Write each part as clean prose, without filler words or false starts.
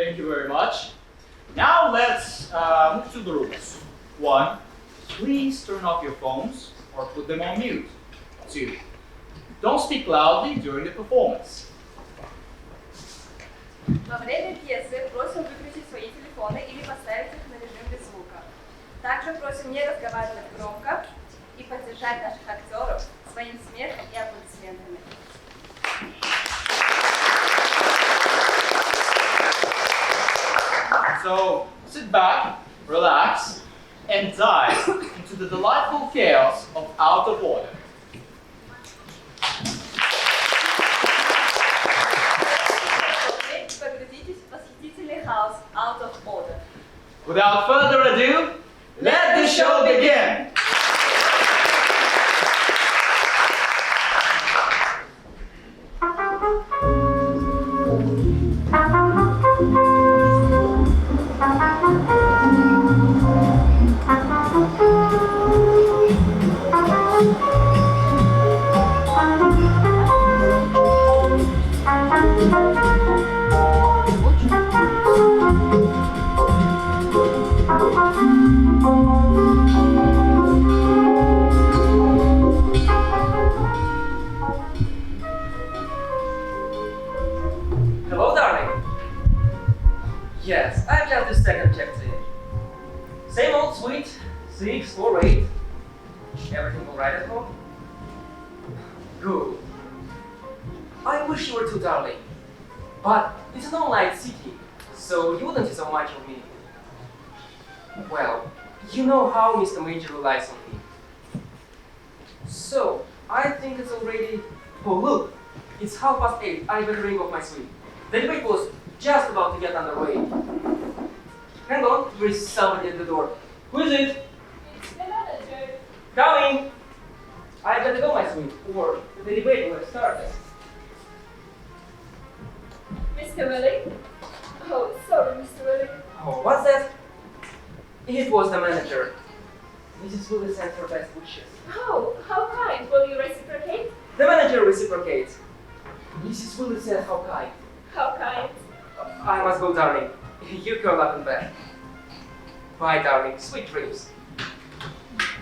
Thank you very much. Now let's move to the rules. 1. Please turn off your phones or put them on mute. 2. Don't speak loudly during the performance. Во время пьесы просим выключить свои телефоны или поставить их на режим без звука. Также просим не разговаривать громко и поддержать наших актеров своим смехом и аплодисментами. So sit back, relax, and dive into the delightful chaos of Out of Order. Погрузитесь в восхитительный хаос Out of Order. Without further ado, let the show begin! Hello, darling. Yes, I've just this second checked in. Same old suite, 648. Everything all right at home? Good. I wish you were too, darling. But it's an all-night city, so you wouldn't see so much of me. Well, you know how Mr. Major relies on me. So, I think it's already... Oh, look! It's 8:30. I better ring off my suite. The debate was just about to get underway. Hang on, there is somebody at the door. Who is it? It's the manager. Coming! I better go, my sweet, or the debate will have started. Mr. Willie? Oh, sorry, Mr. Willie. Oh, what's that? It was the manager. Mrs. Willis sent her best wishes. Oh, how kind. Will you reciprocate? The manager reciprocates. Mrs. Willis said how kind. How kind. I must go, darling. You curl up in bed. Bye, darling. Sweet dreams.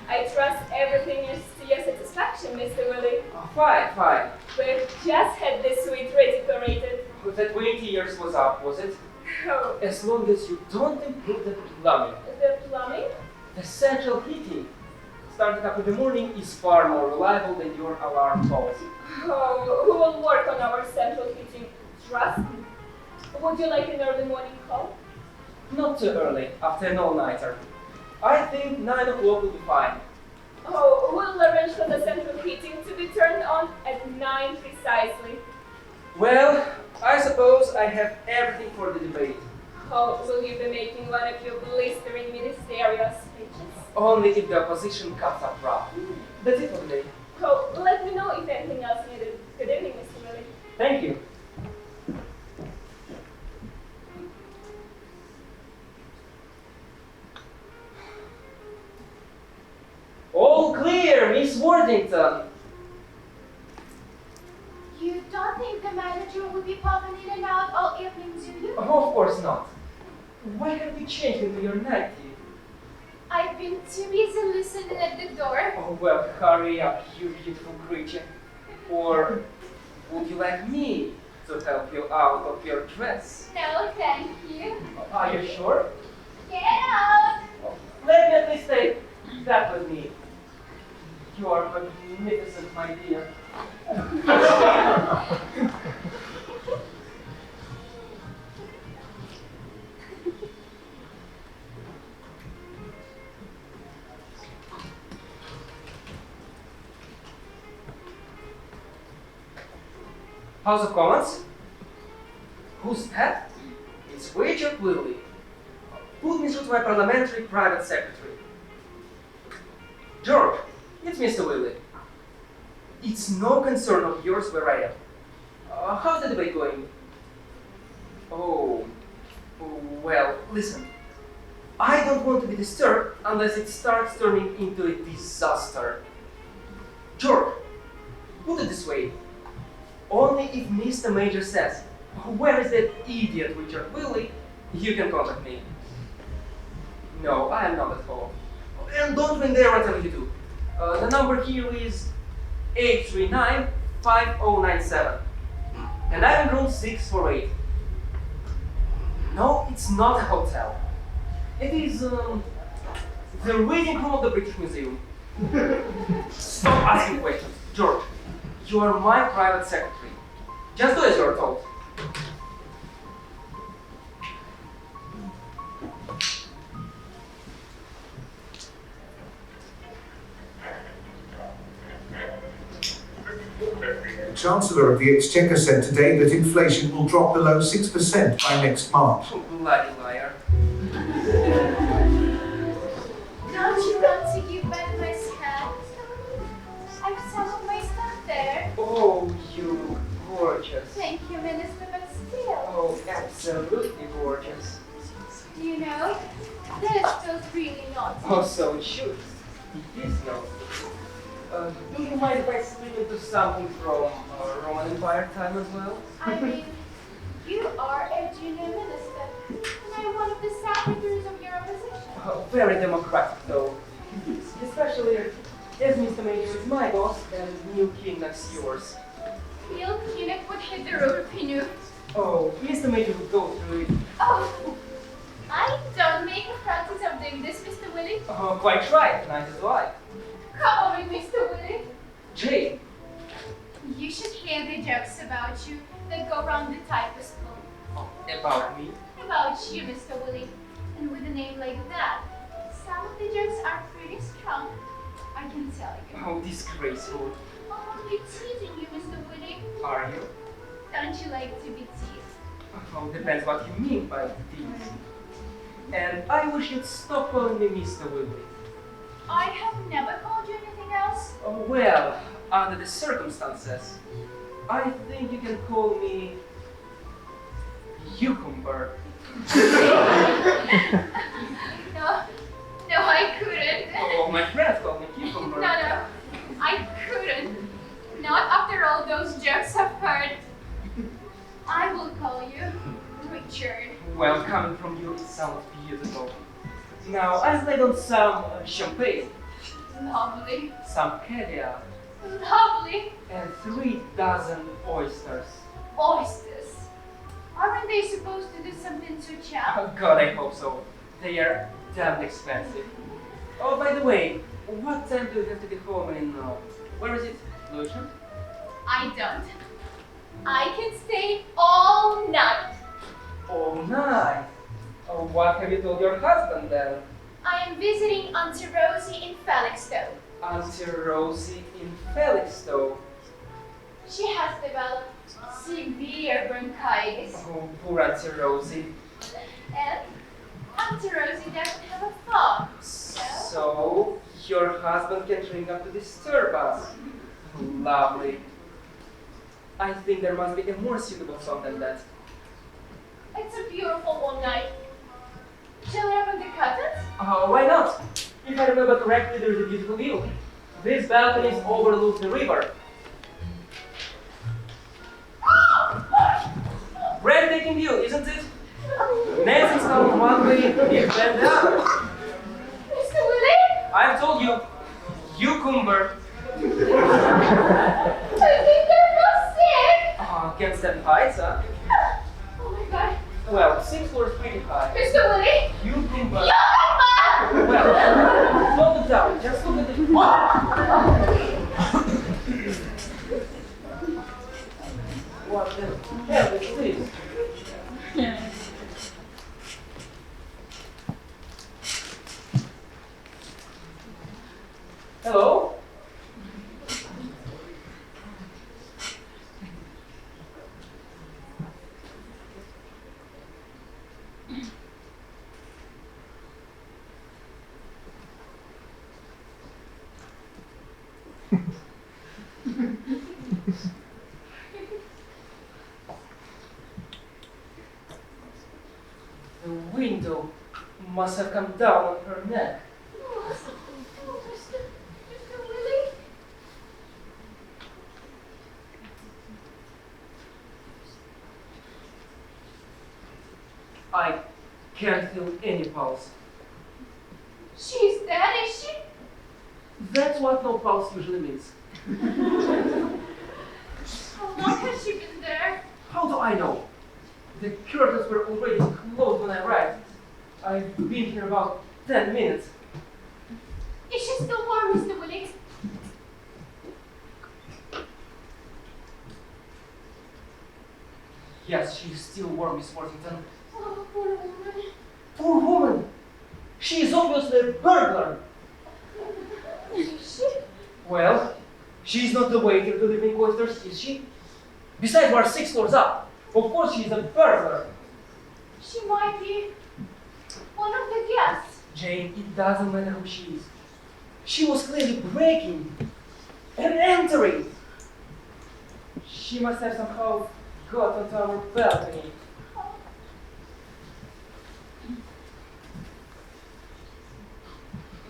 I trust everything is to your satisfaction, Mr. Willie. Oh, fine. We've just had this suite redecorated. The 20 years was up, was it? Oh, As long as you don't improve the plumbing. the plumbing? The central heating, starting up in the morning, is far more reliable than your alarm calls. Oh, who will work on our central heating? Trust me. Would you like an early morning call? Not too early, after an all-nighter. I think 9 o'clock will be fine. Oh, we'll arrange for the central heating to be turned on at 9 precisely. Well, I suppose I have everything for the debate. Oh, will you be making one of your blistering ministerial speeches? Only if the opposition comes up rough. That's it for today. Oh, let me know if anything else needed. Good evening, Mr. Willie. Thank you. All clear, Miss Worthington. You don't think the manager will be popping in and out all evening, do you? Oh, of course not. Why have you changed into your nightie? I've been too busy listening at the door. Oh, well, hurry up, you beautiful creature. Or would you like me to help you out of your dress? No, thank you. Are you sure? Get out! Oh, let me at least take that with me. You are magnificent, my dear. House of Commons? Who's that? It's Richard Willie. Put me through to my parliamentary private secretary. George, it's Mr. Willie. It's no concern of yours where I am. How's the debate going? Oh, well, listen. I don't want to be disturbed unless it starts turning into a disaster. George, put it this way. Only if Mr. Major says, where is that idiot Richard Willie, You can contact me. No, I am not at home. And don't ring there until you do. The number here is 839-5097. And I'm in room 648. No, it's not a hotel. It is the reading room of the British Museum. Stop asking questions. George, you are my private secretary. Just do as you're told. The Chancellor of the Exchequer said today that inflation will drop below 6% by next March. Oh, bloody liar. Don't you want to give back my skirt? I've some of my stuff there. Oh, you look gorgeous. Thank you, Minister, but still. Oh, absolutely gorgeous. You know, that feels really naughty. Oh, so it should. It is not. Do you mind if I slip into something from Roman Empire time as well? I mean, you are a junior minister, and I'm one of the secretaries of your opposition. Oh, very democratic, though. Especially as Mr. Major is my boss and new king next yours. Neil Kinnock would hit the road if he knew. Oh, Mr. Major would go through it. Oh, I don't make a practice of doing this, Mr. Willie. Oh, quite right, neither do I. Come on with Mr. Willie. Jane, You should hear the jokes about you that go round the typist room. about me. About you, Mr. Willie. And with a name like that, some of the jokes are pretty strong, I can tell you. Oh, disgraceful. I'm only teasing you, Mr. Willie. Are you? Don't you like to be teased? Oh, depends what you mean by these. And I wish you'd stop calling me Mr. Willie. I have never called you anything else. Oh, well, under the circumstances, I think you can call me Cucumber. No, I couldn't. Oh, my friends call me Cucumber. No, I couldn't. Not after all those jokes I've heard. I will call you Richard. Well, coming from you, it sounds beautiful. Now, I've laid on some champagne, Lovely. some caviar, Lovely. and 3 dozen oysters. Oysters. Aren't they supposed to do something to Chap? Oh, God, I hope so. They are damn expensive. Oh, by the way, what time do you have to get home in, where is it, Lucian? I don't. I can stay all night. Oh, nice. Oh, what have you told your husband then? I am visiting Auntie Rosie in Felixstowe. Auntie Rosie in Felixstowe. She has developed severe bronchitis. Oh, poor Auntie Rosie. And Auntie Rosie doesn't have a phone. So, your husband can ring up to disturb us. Lovely. I think there must be a more suitable song than that. It's a beautiful warm night. Shall I open the curtains? Oh, why not? If I remember correctly, there is a beautiful view. These balconies overlook the river. Breathtaking view, isn't it? Nancy's come one way, if then the other. Mr. Willie? I've told you, Cucumber. I think I feel sick. Oh, can't stand heights, huh? Oh my god. Well, 6 floors pretty high. Mr. Willie? Cucumber. Cucumber! Well, don't look down, just look at the... What the hell is this? Hello? The window must have come down on her neck. Oh, Mr. Willie? I can't feel any pulse. She's dead, is she? That's what no pulse usually means. How long has she been there? How do I know? The curtains were already closed when I arrived. I've been here about 10 minutes. Is she still warm, Mr. Willie? Yes, she's still warm, Miss Worthington. Oh, poor woman. Poor woman! She is obviously a burglar! Is she? Well, she's not the waiter to living quarters, is she? Besides, we're 6 floors up. Of course she's a burglar. She might be one of the guests. Jane, it doesn't matter who she is. She was clearly breaking and entering. She must have somehow got onto our balcony.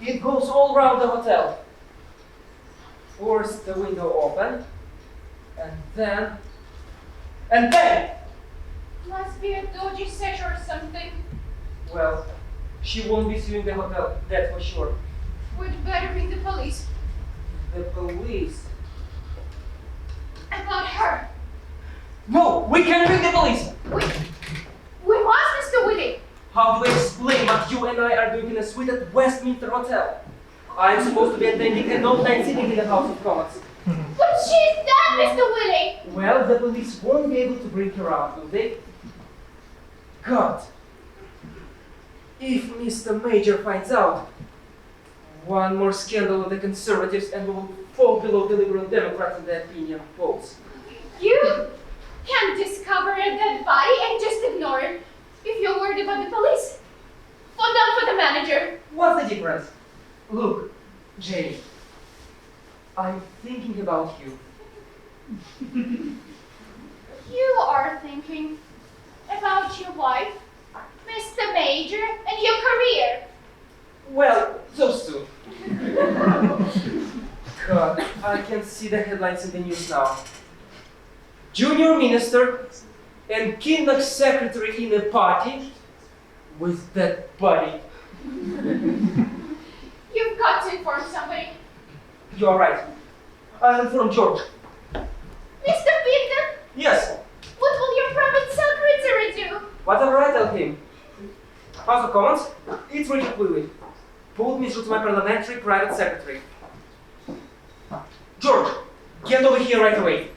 It goes all around the hotel. First the window open, and then... Must be a dodgy sesh or something. Well, she won't be suing the hotel, that's for sure. We'd better ring the police. The police? About her. No, we can't ring the police! We must, Mr. Willie. How do I explain what you and I are doing in a suite at Westminster Hotel? I'm supposed to be attending an all-night sitting in the House of Commons. But she's dead, Mr. Willie. Well, the police won't be able to bring her out, will they? God! If Mr. Major finds out, one more scandal with the Conservatives and we will fall below the Liberal Democrats in the opinion polls. You can't discover a dead body and just ignore it. If you're worried about the police, phone down for the manager. What's the difference? Look, Jane, I'm thinking about you. You are thinking about your wife, Mr. Major, and your career. Well, those two. God, I can see the headlines in the news now. Junior minister and Kinloch secretary in a party with that body. You've got to inform somebody. You're right. I'll inform George. Mr. Pinton, Yes, what will your private secretary do? whatever I tell him. House of Commons, it's Richard Willie. Put me through to my parliamentary private secretary. George, get over here right away.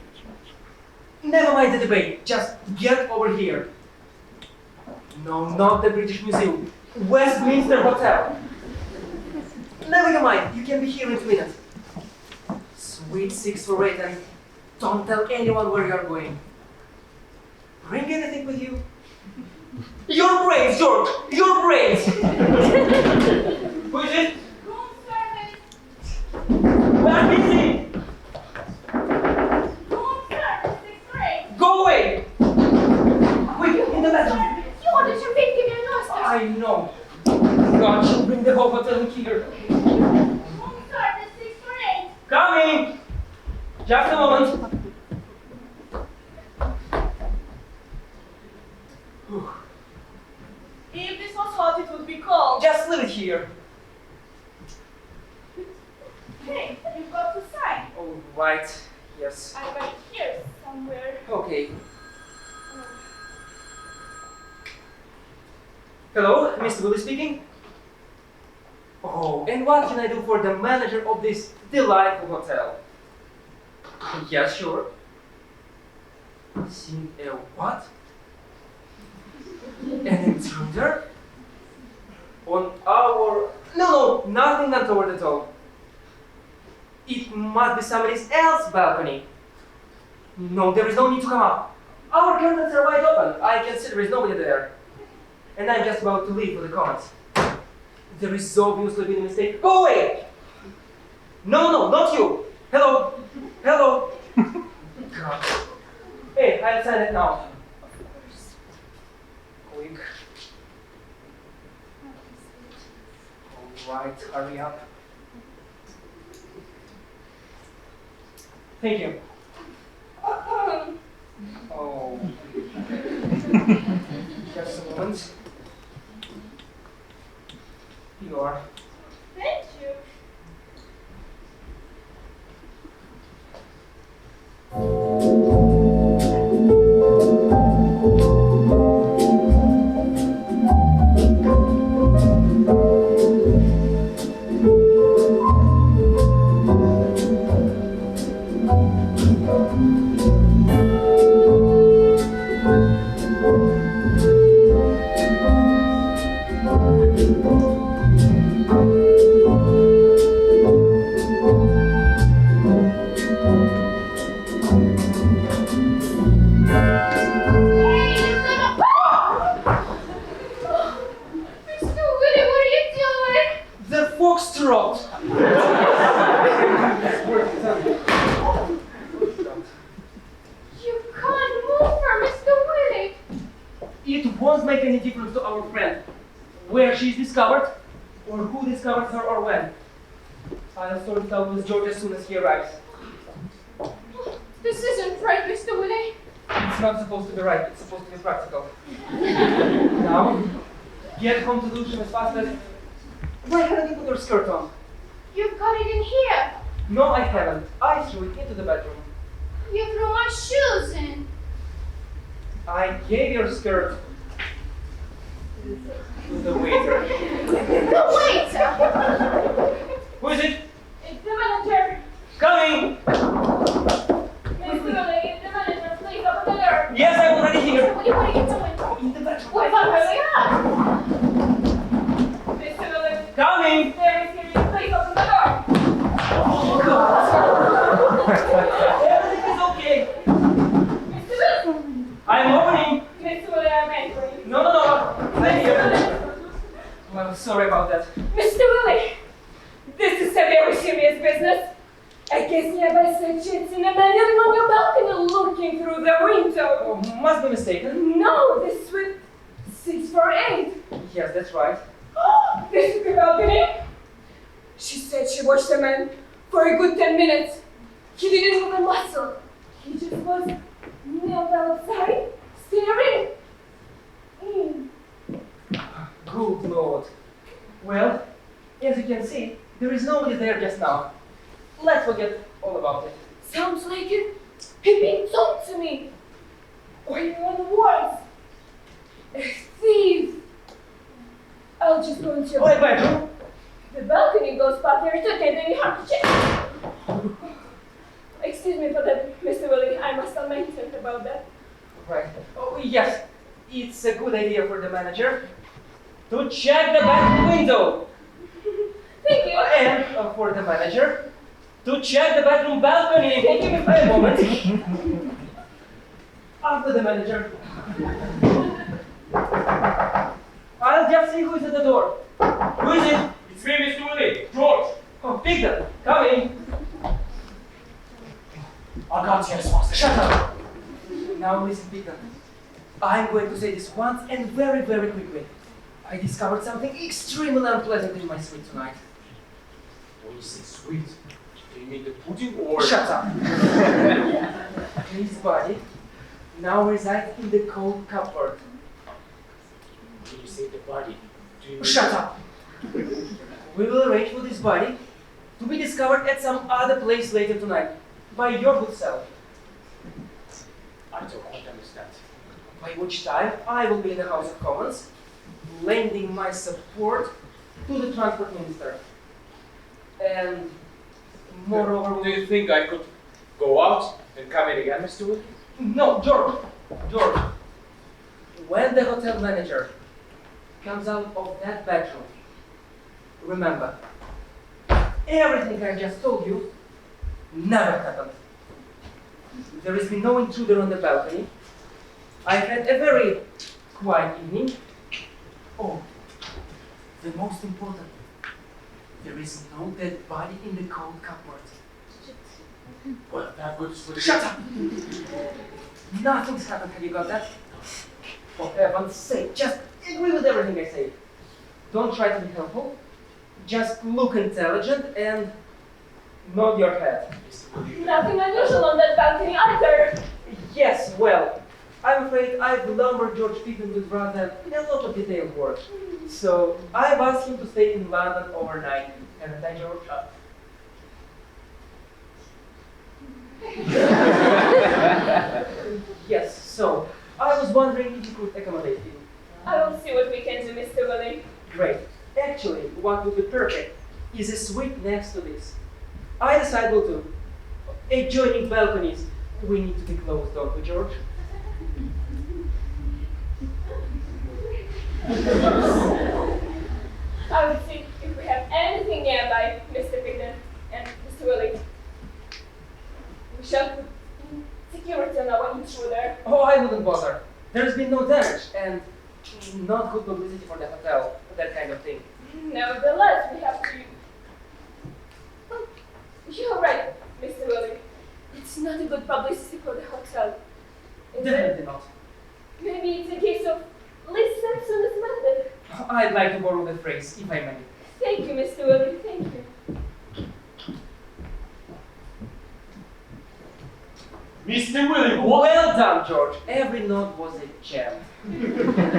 Never mind the debate, just get over here. No, not the British Museum. Westminster Hotel. Never you mind, you can be here in 2 minutes. Suite 648 and don't tell anyone where you're going. Bring anything with you? Your brains, George! Your brains! Who is it? Room service. We are busy! Room service, it's great. Go away! Quick, in the bathroom! You wanted to make him a noise. I know. God, she'll bring the whole hotel in here. Room service, 648. Coming! Just a moment. If this was hot, it would be cold. Just leave it here. Hey, you've got to sign. All right. Yes. I got it here somewhere. Okay. Hello, Mr. Willie speaking. Oh, and what can I do for the manager of this delightful hotel? Yes, sure. Seen a what? An intruder? On our... No, nothing untoward at all. It must be somebody else's balcony. No, there is no need to come up. Our curtains are wide open. I can see there is nobody there. And I'm just about to leave for the Commons. There is obviously been a mistake. Go away! No, not you! Hello! Hello! God. Hey, I'll sign it now. Quick. Alright, hurry up. Thank you. Oh. Just a moment. It won't make any difference to our friend where she is discovered, or who discovers her, or when. I'll sort it out with George as soon as he arrives. This isn't right, Mr. Willie. It's not supposed to be right, it's supposed to be practical. Now, get home to Lucian as fast as... Why haven't you put your skirt on? You've got it in here. No, I haven't. I threw it into the bedroom. You threw my shoes in. I gave your skirt to the waiter. The waiter. Who is it? It's the manager. Coming! Miss Willie, the manager, please open the door. Yes, I'm already here. What are you doing? In the bedroom. What about her? Mr. Willie, Coming! there is here. Please open the door. Oh, God. Everything is okay. Mr. Willie. I'm opening. Mr. Willie, I'm entering. No. I'm here. Well, sorry about that. Mr. Willie, this is a very serious business. I guess nearby searches in a man living on your balcony looking through the window. Oh, must be mistaken. No, this suite 648. Yes, that's right. This is the balcony. She said she watched a man for a good 10 minutes. He didn't move a muscle. He just was knelt outside, staring in. Good Lord. Well, as you can see, there is nobody there just now. Let's forget all about it. Sounds like it. He being talked to me. Or even worse. A thief. I'll just go into My bedroom. the balcony goes past there to get any hard check. Excuse me for that, Mr. Willie. I must have mentioned about that. Right. Oh, yes. It's a good idea for the manager to check the back window. Thank you. And for the manager to check the bedroom balcony. Thank you. A moment. After the manager. I'll just see who's at the door. Who is it? It's me, Mr. Willie. George. Oh, Victor, come in. I got you as fast as Shut up. Now listen, Victor. I'm going to say this once and very, very quickly. I discovered something extremely unpleasant in my suite tonight. When you say sweet, do you mean the pudding or... Shut up. His body now resides in the cold cupboard. When you say the body, do you mean... Shut up. We will arrange for this body to be discovered at some other place later tonight by your good self. I don't quite understand. By which time I will be in the House of Commons, lending my support to the Transport Minister. And moreover... Do you think I could go out and come in again, Mr. Willie? No, George! George! When the hotel manager comes out of that bedroom, remember, everything I just told you never happened. There has been no intruder on the balcony. I had a very quiet evening. Oh, the most important, there is no dead body in the cold cupboard. Well, that good is what it Shut is. up! Nothing's happened, have you got that? For heaven's sake, just agree with everything I say. Don't try to be helpful. Just look intelligent and nod your head. Mr. Willie. Nothing unusual on that balcony either. Yes, well, I'm afraid I've lumbered George Pippin with rather a lot of detailed work. So I've asked him to stay in London overnight. Haven't I, George? Yes, so I was wondering if you could accommodate him. I will see what we can do, Mr. Willie. Great. Actually, what would be perfect is a suite next to this. Either side will do. Adjoining balconies. We need to be closed, don't we, George? I will see if we have anything nearby, Mr. Pigden and Mr. Willie. We shall put security on our intruder. Oh, I wouldn't bother. There's been no damage, and not good publicity for the hotel, that kind of thing. Nevertheless, we have to... Oh, you're right, Mr. Willie. It's not a good publicity for the hotel. Is it? Definitely not. Maybe it's a case of Listen to this matter. I'd like to borrow the phrase, if I may. Thank you, Mr. Willie, thank you. Mr. Willie, what? Well done, George. Every note was a gem.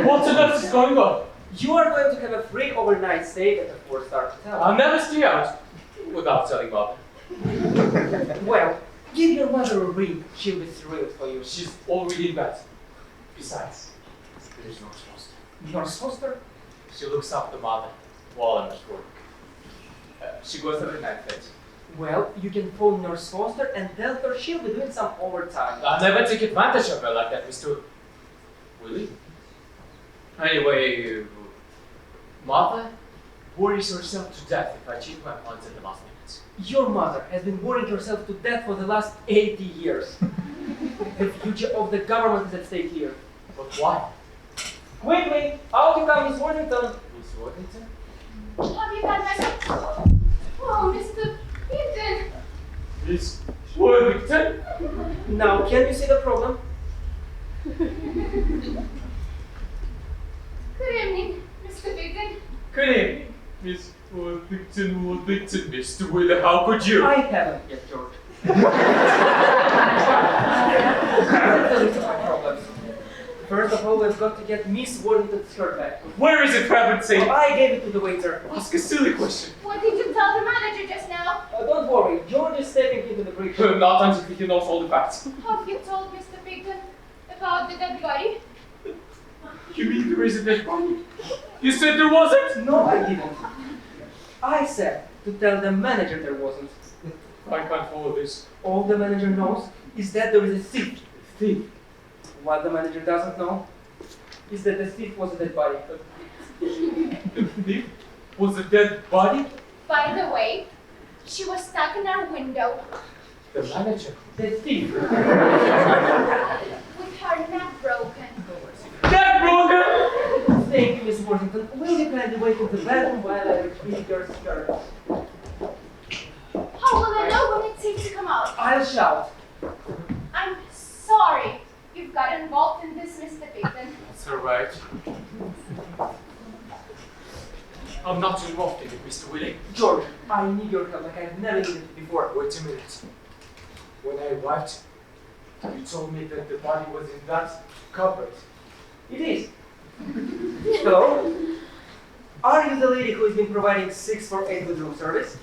What on earth is going on? You are going to have a free overnight stay at a 4-star hotel. I'll never stay out without telling Mother. Well, give your mother a ring. She'll be thrilled for you. She's already in bed. Besides, there's no trust. Nurse Foster? She looks after Mother while I'm at work. She goes every night, right? Well, you can phone Nurse Foster and tell her she'll be doing some overtime. I'll never take advantage of her like that, Mr. Willie. Anyway, Mother worries herself to death if I change my plans at the last minute. Your mother has been worrying herself to death for the last 80 years. The future of the government is at stake here. But why? Quickly, out you come, Miss Worthington. Miss Worthington? Have you got my... Oh, Mr. Eaton. Miss Worthington? Now, can you see the problem? Good evening, Mr. Eaton. Good evening, Miss Worthington, Mr. Willie, how could you? I haven't yet, George. That's the least of my problems. First of all, we've got to get Miss Worthington's skirt back. Where is it, for heaven's sake? So I gave it to the waiter. Ask a silly question. What did you tell the manager just now? Don't worry, George is stepping into the breach. Not until he knows all the facts. Have you told Mr. Eaton about the dead body? You mean there is a dead body? You said there wasn't? No, I didn't. I said to tell the manager there wasn't. I can't follow this. All the manager knows is that there is a thief. Thief? What the manager doesn't know is that the thief was a dead body. The thief was a dead body? By the way, she was stuck in our window The manager? The thief. with her neck broken. That broken! Thank you, Miss Worthington. Will you kindly wait in the bedroom while I retrieve your skirt? How will I know when it's safe to come out? I'll shout. I'm sorry you've got involved in this, Mr. Eaton. That's alright. I'm not involved in it, Mr. Willie. George, I need your help like I've never needed it before. Wait a minute. When I arrived, you told me that the body was in that cupboard. It is. Hello? Are you the lady who has been providing 648 with room service?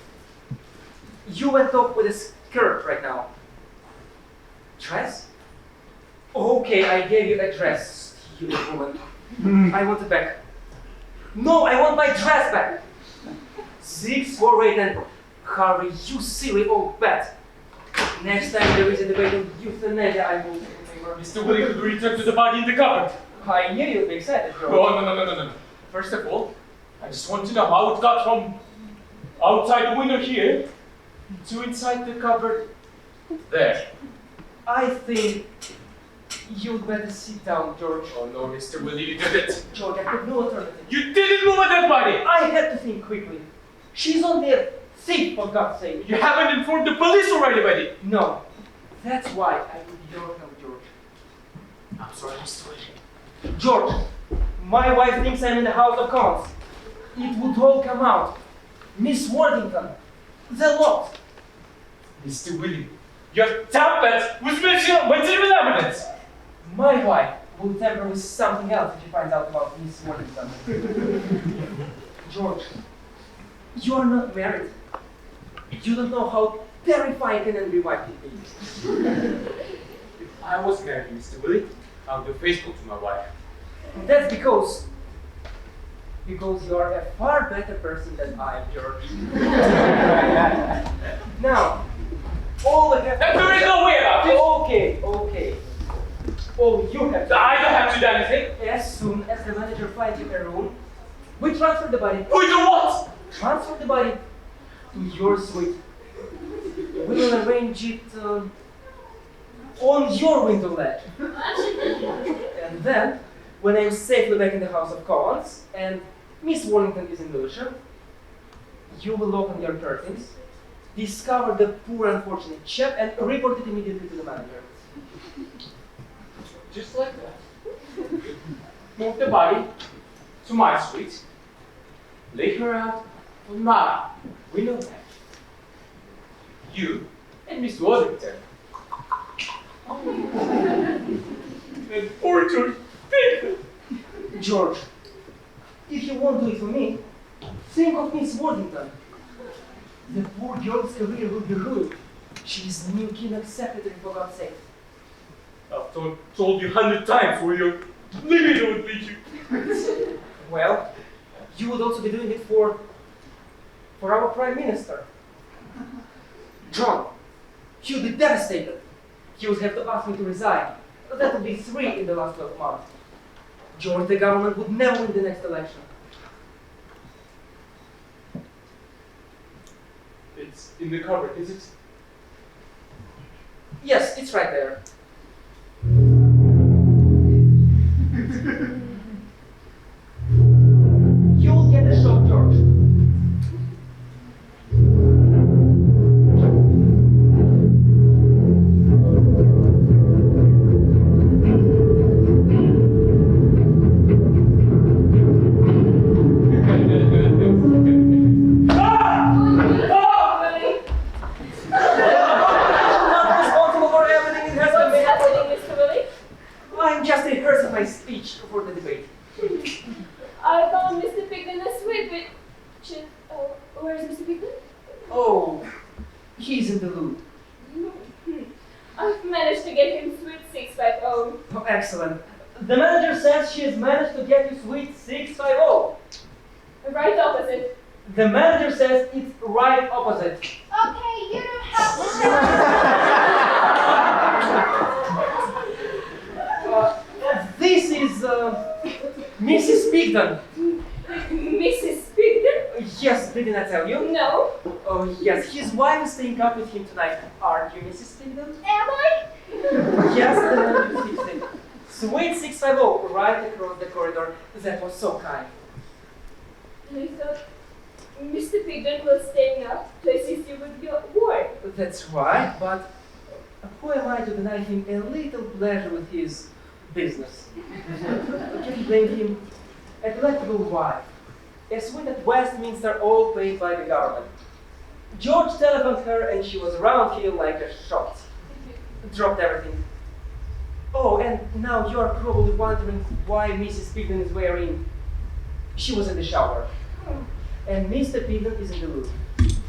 You went off with a skirt right now. Dress? Okay, I gave you a dress, stupid woman. I want it back. No, I want my dress back! 648 and Harvey, you silly old bat. Next time there is a debate on euthanasia, I will favor. Mr. Willie could return to the body in the cupboard. I knew you'd be excited, George. No. First of all, I just want to know how it got from outside the window here to inside the cupboard there. I think you'd better sit down, George. Oh no, Mr. Willie, you did it. George, I had no alternative. You didn't move a dead body! I had to think quickly. She's only a thief, for God's sake. You haven't informed the police already, buddy! No. That's why I need your help, George. I'm sorry, Mr. Willie. George, my wife thinks I'm in the House of Commons. It would all come out. Miss Worthington, the lot. Mr. Willie, you're tampered with material evidence! My wife will tamper with something else if she finds out about Miss Worthington. George, you are not married. You don't know how terrifying an angry wife can be. If I was married, Mr. Willie, I would be faithful to my wife. That's because you are a far better person than I am, George. Now, all we have to And there is no way about it! Okay. All you have to I don't have to do anything! as soon as the manager finds you a room, we transfer the body. We do what? Transfer the body to your suite. We will arrange it on your window ledge. And then, when I'm safely back in the House of Commons and Miss Worthington is in Lewisham, you will open your curtains, discover the poor unfortunate chap, and report it immediately to the manager. Just like that. move the body to my suite, lay her out on my window ledge. You and Miss Waddington. And poor George Pickle. George, if you won't do it for me, think of Miss Waddington. The poor girl's career will be ruined. She is the new Kinnock secretary, for God's sake. I've told you 100 times, William. Libido would lead you. Well, you would also be doing it for our Prime Minister. John, he would be devastated. He would have to ask me to resign. That would be 3 in the last 12 months. George, the government would never win the next election. It's in the cupboard, is it? Yes, it's right there. You'll get a shock, George. Not responsible for everything that has to What's be happening, Mr. Willie? I'm just rehearsing my speech for the debate. I found Mr. Pigden a sweet bit. Where's Mr. Pigden? Oh, he's in the loop. I've managed to get him sweet 650. Oh, excellent. The manager says she has managed to get you sweet 650. Right opposite. The manager says it's right opposite. Okay, you don't have to shout. This is Mrs. Pigden. Mrs. Pigden? Yes, didn't I tell you? No. Oh, yes, his wife is staying up with him tonight. Aren't you, Mrs. Pigden? Am I? Yes, the manager keeps saying. Sweet 650, right across the corridor. That was so kind. I thought Mr. Pigden was staying up to assist you with your work. That's right, but who am I to deny him a little pleasure with his business? I can blame him. A delectable wife, a suite at Westminster, all paid by the government. George telephoned her and she was around here like a shot. Dropped everything. Oh, and now you are probably wondering why Mrs. Pigden is wearing. She was in the shower. And Mr. Pigden is in the room.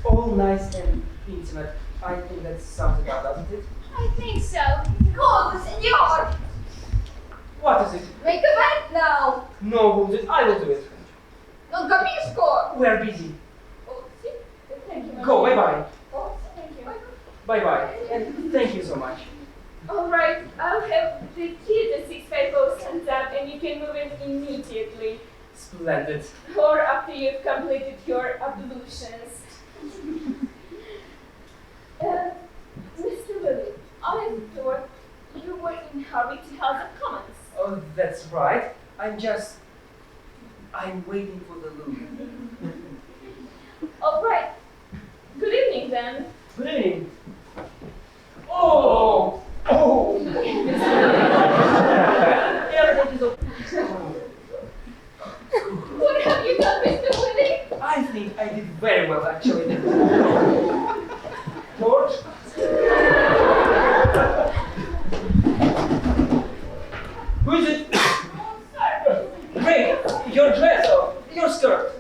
All nice and intimate. I think that sums it up, doesn't it? I think so. Good, senor. What is it? Make a bet now. No, Wounded, I will do it. Non capisco. We are busy. Oh, see? Thank you. Go, bye-bye. Oh, thank you. Bye-bye. And thank you so much. All right, I'll have the key to 650 sent up and you can move in immediately. Splendid. Or after you've completed your ablutions. Mr. Willie, I thought you were in a hurry to House of Commons. Oh, that's right. I'm waiting for the loop. All right. Good evening then. Good evening. Oh! Oh! Everything is okay. What have you done, Mr. Willie? I think I did very well, actually. George? Who is it? Quick! Your dress, or your skirt.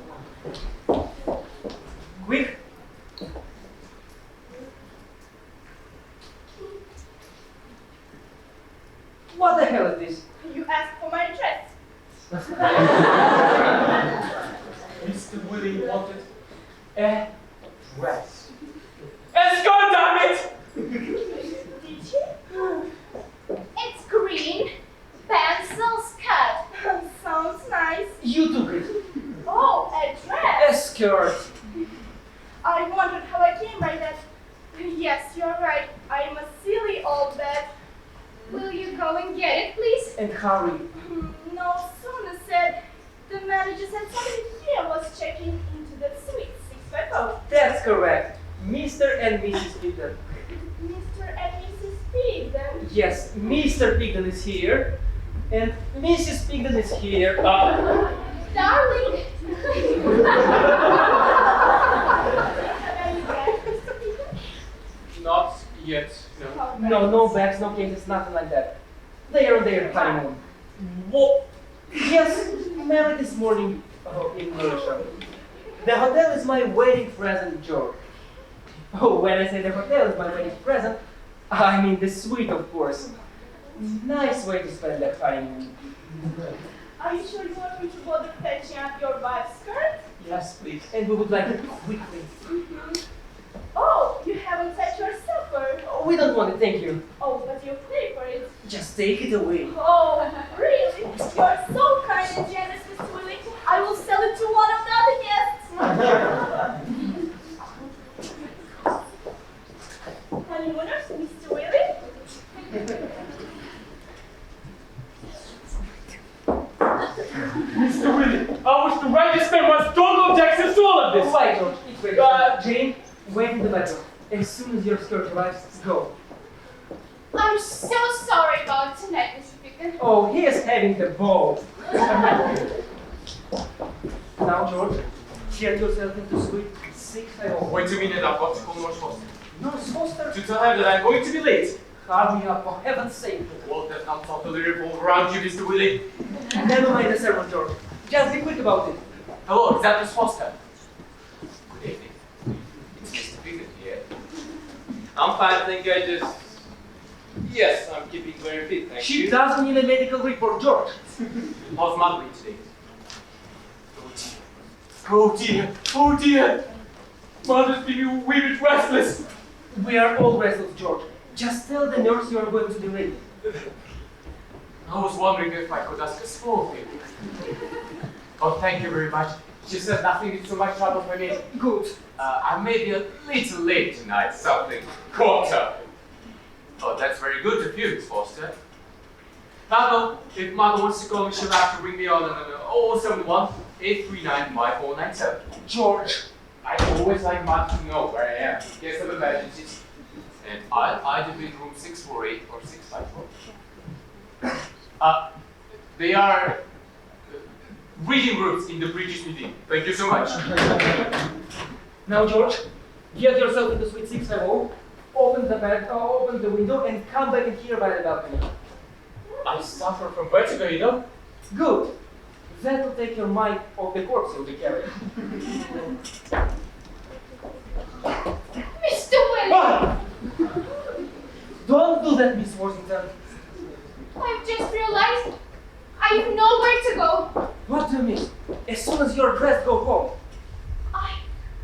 Quick! What the hell is this? You asked for my dress. Mr. Willie wanted A dress. escort, damn it! Did you? It's green. Pencil skirt. Sounds nice. You took it. Oh, a dress. A skirt. I wondered how I came by that. Yes, you're right. I'm a silly old bat. Will you go and get it, please? And hurry. No sooner said. The manager said somebody here was checking into the suite 650. That's correct. Mr. and Mrs. Pigden. Mr. and Mrs. Pigden. Yes, Mr. Pigden is here. And Mrs. Pigden is here. Darling. Not yet, no. No bags, no cases, nothing like that. They are on their honeymoon. What? Yes, married this morning in Russia. The hotel is my wedding present, George. Oh, when I say the hotel is my wedding present, I mean the suite, of course. Nice way to spend that honeymoon. Are you sure you want me to bother patching up your wife's skirt? Yes, please. And we would like it quickly. Oh, you haven't touched your supper. Oh, we don't want it, thank you. Oh, but you pay for it. Just take it away. Oh, really? You are so kind and generous, Mr. Willie. I will sell it to one of the other guests. Honeymooners, Mr. Willie? Mr. Willie, I wish to register my strong objections to all of this. Why, George? It's ready. Jane, wait in the bedroom. As soon as your skirt arrives, go. I'm so sorry about tonight, Mr. Pigden. Oh, he is having the ball. Now, George, get yourself into suite 650. Wait a minute, I've got to call Nurse Foster. Nurse Foster, To tell her that I'm going to be late. hurry up, for heaven's sake. Well, does not totally revolve around you, Mr. Willie. Never mind the sermon, George. Just be quick about it. Hello, is that Miss Foster? Good evening. It's Mr. Pigden here. I'm fine, thank you. Yes, I'm keeping very fit, thank She you. doesn't need a medical report, George. How's Mother today? Oh dear. Oh dear. Mother's being a wee bit restless. We are all restless, George. Just tell the nurse you are going to be late. I was wondering if I could ask a small favor. Oh, thank you very much. She said nothing is too much trouble for me. Good. I may be a little late tonight, something caught up. Oh, that's very good of you, Miss Foster. Now, if Mother wants to call me, she'll have to ring me on 071-839-5497. George. I always like Mother to know where I am in case of emergencies. And I'll either be in room 648 or 654. They are reading rooms in the British Museum. Thank you so much. Now, George, get yourself into suite 650, open the window, and come back in here by the balcony. I suffer from vertigo, you know. Good. That will take your mind off the corpse you'll be carrying. Mr. Willie! Ah! Don't do that, Miss Washington. I've just realized I have nowhere to go. What do you mean? As soon as you're dressed, go home. I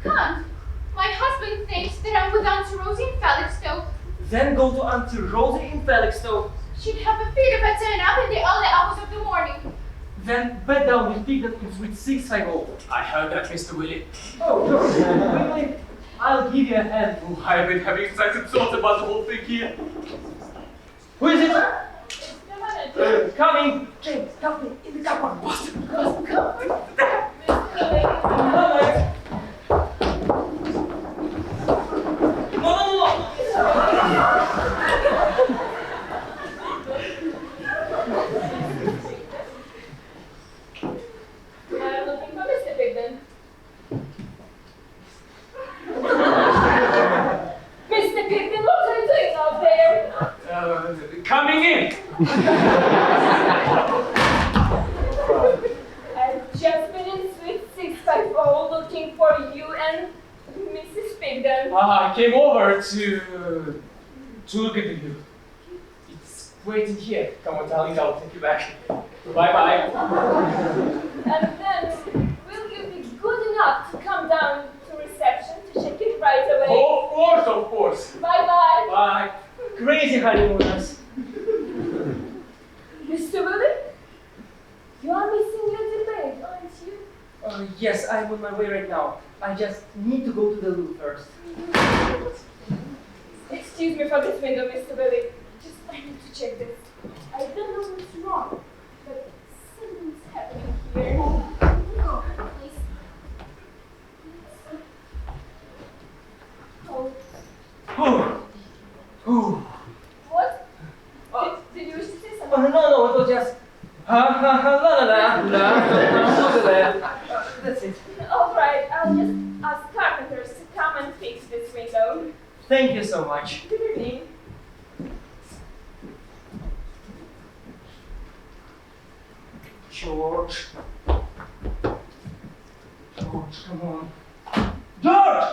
can't. My husband thinks that I'm with Auntie Rosie in Felixstowe. Then go to Auntie Rosie in Felixstowe. She'd have a fit if I turn up in the early hours of the morning. Then bed down with Pigden in suite 650. I heard that, Mr. Willie. Oh, George, wait. I'll give you a hand. Oh, I've been having second thoughts about the whole thing here. Who is it? It's the manager. Coming. James, help me in the cupboard. Mr. Willie. No. I'm looking for Mr. Pigden. Mr. Pigden, what are you doing out there? Coming in. I've just been in suite 650 looking for you and Mrs. Pigden. I came over to look at the view. It's great in here. Come on, darling, I'll take you back. Bye-bye. And then, will you be good enough to come down to reception to check it right away? Of course. Bye-bye. Bye. Crazy honeymooners. Mr. Willie? You are missing your debate, aren't you? Yes, I'm on my way right now. I just need to go to the loo first. Excuse me for this window, Mr. Willie. I need to check this. I don't know what's wrong, but something's happening here. Oh, please. Oh, what? Did you wish to say something? No, it was just That's it. All right, I'll just ask carpenters to come and fix this window. Thank you so much. Good evening. George. George, come on. George!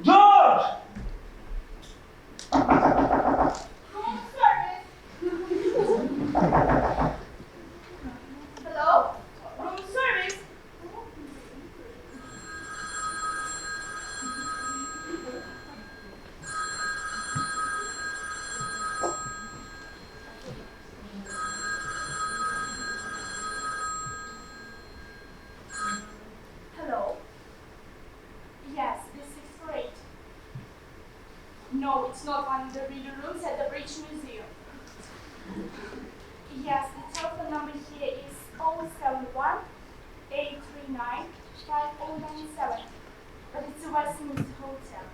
George! Room service. Hello? Room service. Hello? Yes, this is great. No, it's not one of the reader rooms at the British Museum. Yes, the telephone number here is 071 839 5097. But it's a Westminster Hotel.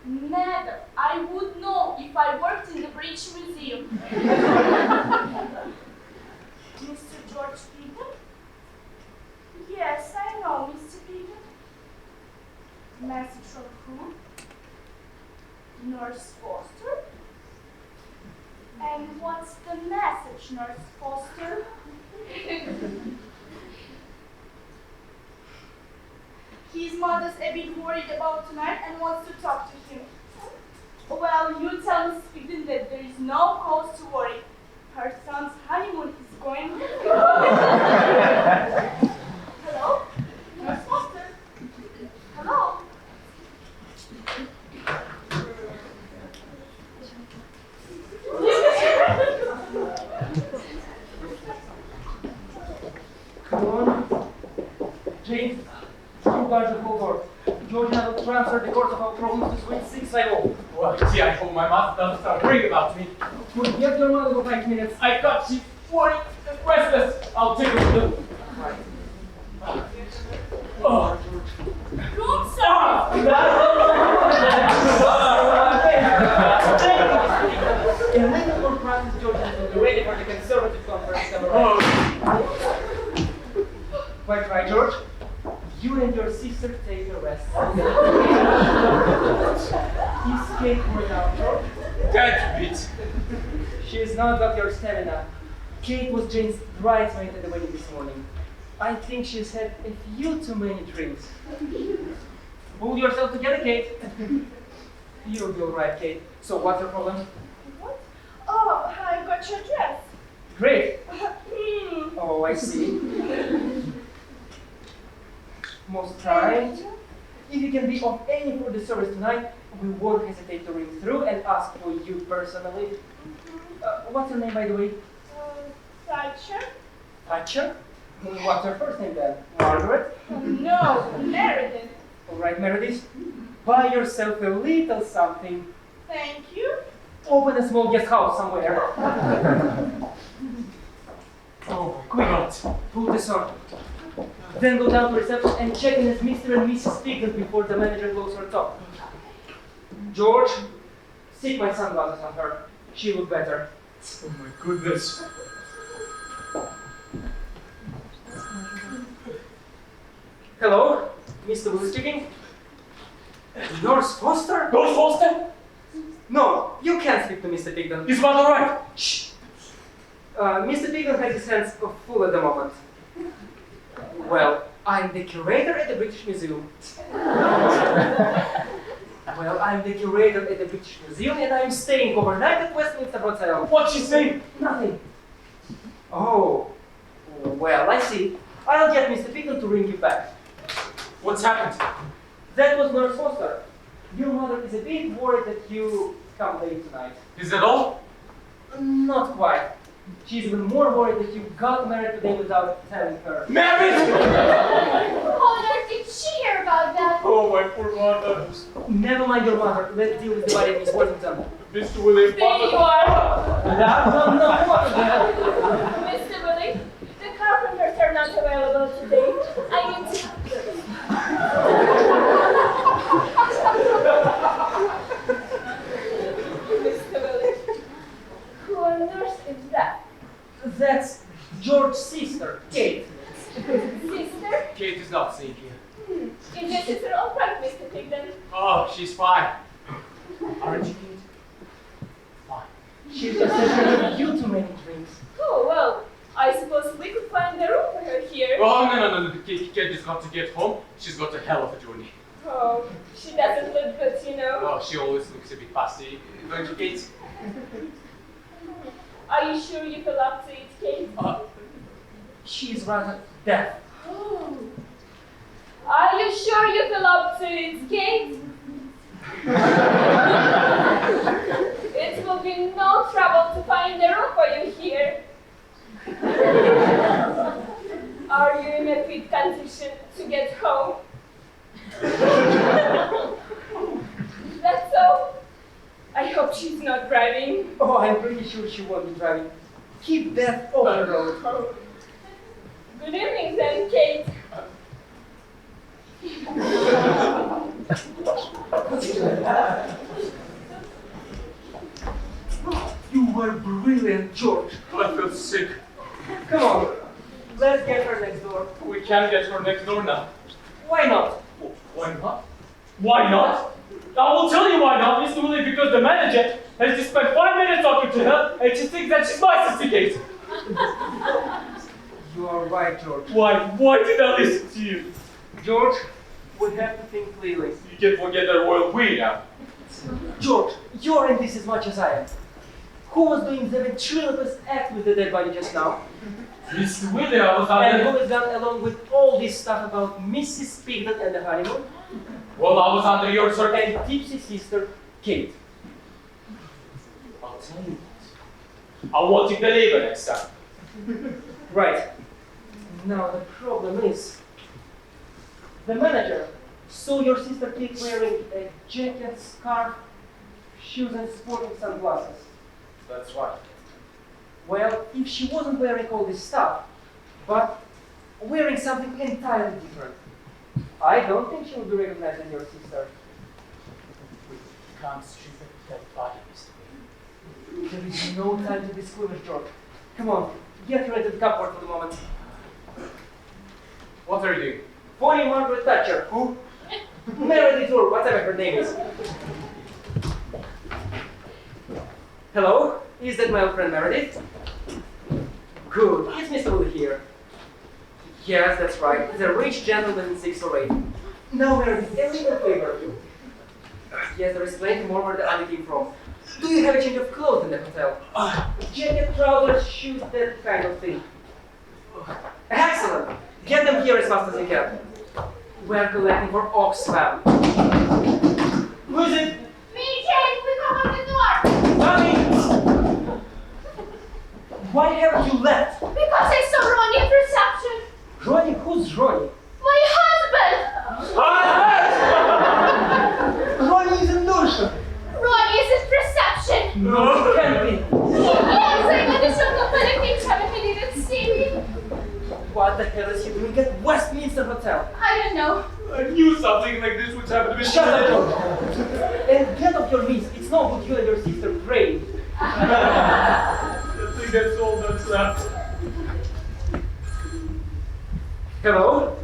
Madam, I would know if I worked in the British Museum. Mr. George Peter? Yes, I know, Mr. Peter. Message from whom? Nurse Foster? And what's the message, Nurse Foster? His mother's a bit worried about tonight and wants to talk to him. Well, you tell Miss Pigden that there is no cause to worry. Her son's honeymoon is going. Hello? Nurse Foster? Hello? Come on. James, you guard the whole door. George and I will transfer the course of our problems to suite 650. Well, gee, I hope my mother doesn't start worrying about me. We'll get your mother for 5 minutes. I got she's worried and restless. I'll take her to the... Right. Oh. Room service! In a little more practice, George will be ready for the conservative conference tomorrow. Oh. Quite right, George. You and your sister take a rest. Is Kate worn out, George? That bit. She has not got your stamina. Kate was Jane's bridesmaid at the wedding this morning. I think she's had a few too many drinks. Pull yourself together, Kate. You'll be alright, Kate. So what's your problem? What? Oh, I got your dress. Great. Hmm. Oh, I see. Most kind. If you can be of any further service tonight, we won't hesitate to ring through and ask for you personally. What's your name, by the way? Thatcher? Thatcher? What's your first name then? Margaret? No, Meredith. All right, Meredith. Buy yourself a little something. Thank you. Open a small guest house somewhere. Oh, quick. Put this on. Then go down to reception and check in as Mr. and Mrs. Pickens before the manager goes for a talk. George, stick my sunglasses on her. She look better. Oh my goodness. Hello, Mr. Willis speaking. Nurse Foster? Nurse Foster? No, you can't speak to Mr. Pigden. Is mother right? Shh. Mr. Pigden has his hands full at the moment. Well, I'm the curator at the British Museum. Well, I'm the curator at the British Museum and I'm staying overnight at Westminster Hotel. What's she saying? Nothing. Oh, well, I see. I'll get Mr. Pigden to ring you back. What's happened? That was Nurse Foster. Your mother is a bit worried that you come late tonight. Is that all? Not quite. She's even more worried that you got married today without telling her. Married? Oh, Lord, did she hear about that? Oh, my poor mother. Never mind your mother. Let's deal with the body of Miss Worthington. Mr. William There you are. Mr. Mr. Willie, the carpenters are not available today. I need to... Mr. Willie, who on earth is that? That's George's sister, Kate. Sister? Kate is not seeing here. Is your sister all right, Mr. Pigden? Oh, she's fine. Aren't you, Kate? Fine. She just had you too many drinks. Oh, well, I suppose we could find a room for her here. Oh, no. Kate has got to get home. She's got a hell of a journey. Oh, she doesn't look good, you know. Oh, she always looks a bit fussy. Don't you, Kate? Are you sure you feel up to it, Kate? She's rather deaf. Oh. Are you sure you feel up to it, Kate? It will be no trouble to find a room for you here. Are you in a fit condition to get home? That's all. I hope she's not driving. Oh, I'm pretty sure she won't be driving. Keep that off the road. Good evening then, Kate. You were brilliant, George. I feel sick. Come on, let's get her next door. We can't get her next door now. Why not? Why not? Why not? I will tell you why not, Mr. Willie, because the manager has just spent 5 minutes talking to her and she thinks that she's my sister Kate. You are right, George. Why did I listen to you? George, we have to think clearly. You can forget that royal we now. George, you're in this as much as I am. Who was doing the ventriloquist act with the dead body just now? Mr. Willie, I was And under... who has gone along with all this stuff about Mrs. Piglet and the honeymoon? Well, I was under your circle. And tipsy sister, Kate. I'll tell you what. I want you to believe it next time. Right. Now the problem is, the manager saw your sister Kate wearing a jacket, scarf, shoes and sporting sunglasses. That's right. Well, if she wasn't wearing all this stuff, but wearing something entirely different, I don't think she would be recognized as your sister. We can't strip a dead body, Mr. Willie. There is no time to be squeamish, George. Come on, get her into the cupboard for the moment. What are you doing? Phoning Margaret Thatcher. Who? Meredith or whatever her name is. Hello? Is that my old friend Meredith? Good. Is Mr. Wood here? Yes, that's right. The rich gentleman in 608. No, Meredith, a little favor. Yes, there is plenty more where the money came from. Do you have a change of clothes in the hotel? Jacket, trousers, shoes, that kind of thing. Excellent. Get them here as fast as you can. We're collecting for Oxfam. Who is it? Me, Jane, we come on the door. Tommy! Why haven't you left? Because I saw Ronnie at reception. Ronnie? Who's Ronnie? My husband. Ronnie is in Lucia. Ronnie is at reception. No, it can't be. Yes, I got a shot of politics. Haven't you even seen me? What the hell is he doing at Westminster Hotel? I don't know. I knew something like this would happen to me. Shut up, George. And get off your knees. It's no good you and your sister praying. I think that's all that's left. Hello?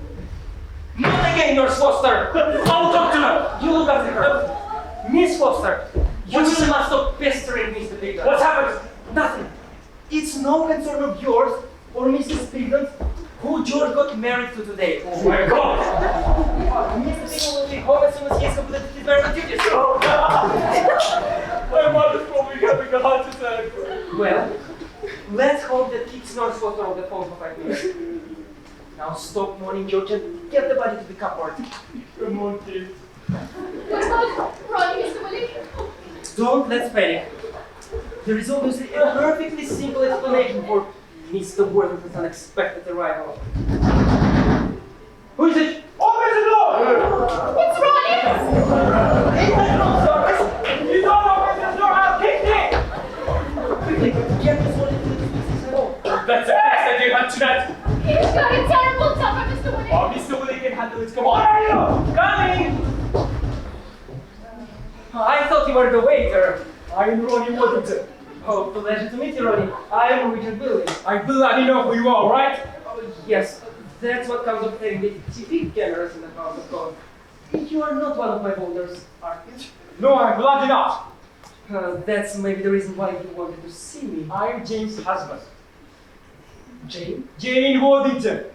Not again, Nurse Foster! I'll talk to her. You look after her. Miss Foster, you really must stop pestering Mr. Piglet. What's happened? Nothing. It's no concern of yours or Mrs. Piglet's who George got married to today. Oh my God! Mr. Piglet will be home as soon as he has completed his marital duties. My mother's probably having a heart attack. Well, let's hope that keeps Nurse Foster on the phone for 5 minutes. Now stop mourning, George, and get the body to the cupboard. Come on, kid. What about Ronnie, Mr. Willie? Don't let's panic. There is obviously a perfectly simple explanation for Mr. Worthington's unexpected arrival. Who is it? Open the door! It's Ronnie. Ain't that no service? You don't open the door, I'll kick it! Quickly, get this one into the Swiss salon. That's the best idea I've tonight. He's got a terrible temper, Mr. Willie. Oh, Mr. Willie can handle it. Come on. Where are you? Coming! I thought you were the waiter. I'm Ronnie Worthington. Oh, pleasure to meet you, Ronnie. I'm Richard Billy. I bloody know who you are, right? Oh, yes, that's what comes of having the TV cameras in the house, of course. You are not one of my voters, are you? No, I'm bloody not. That's maybe the reason why you wanted to see me. I'm James' husband. Jane? Jane Worthington.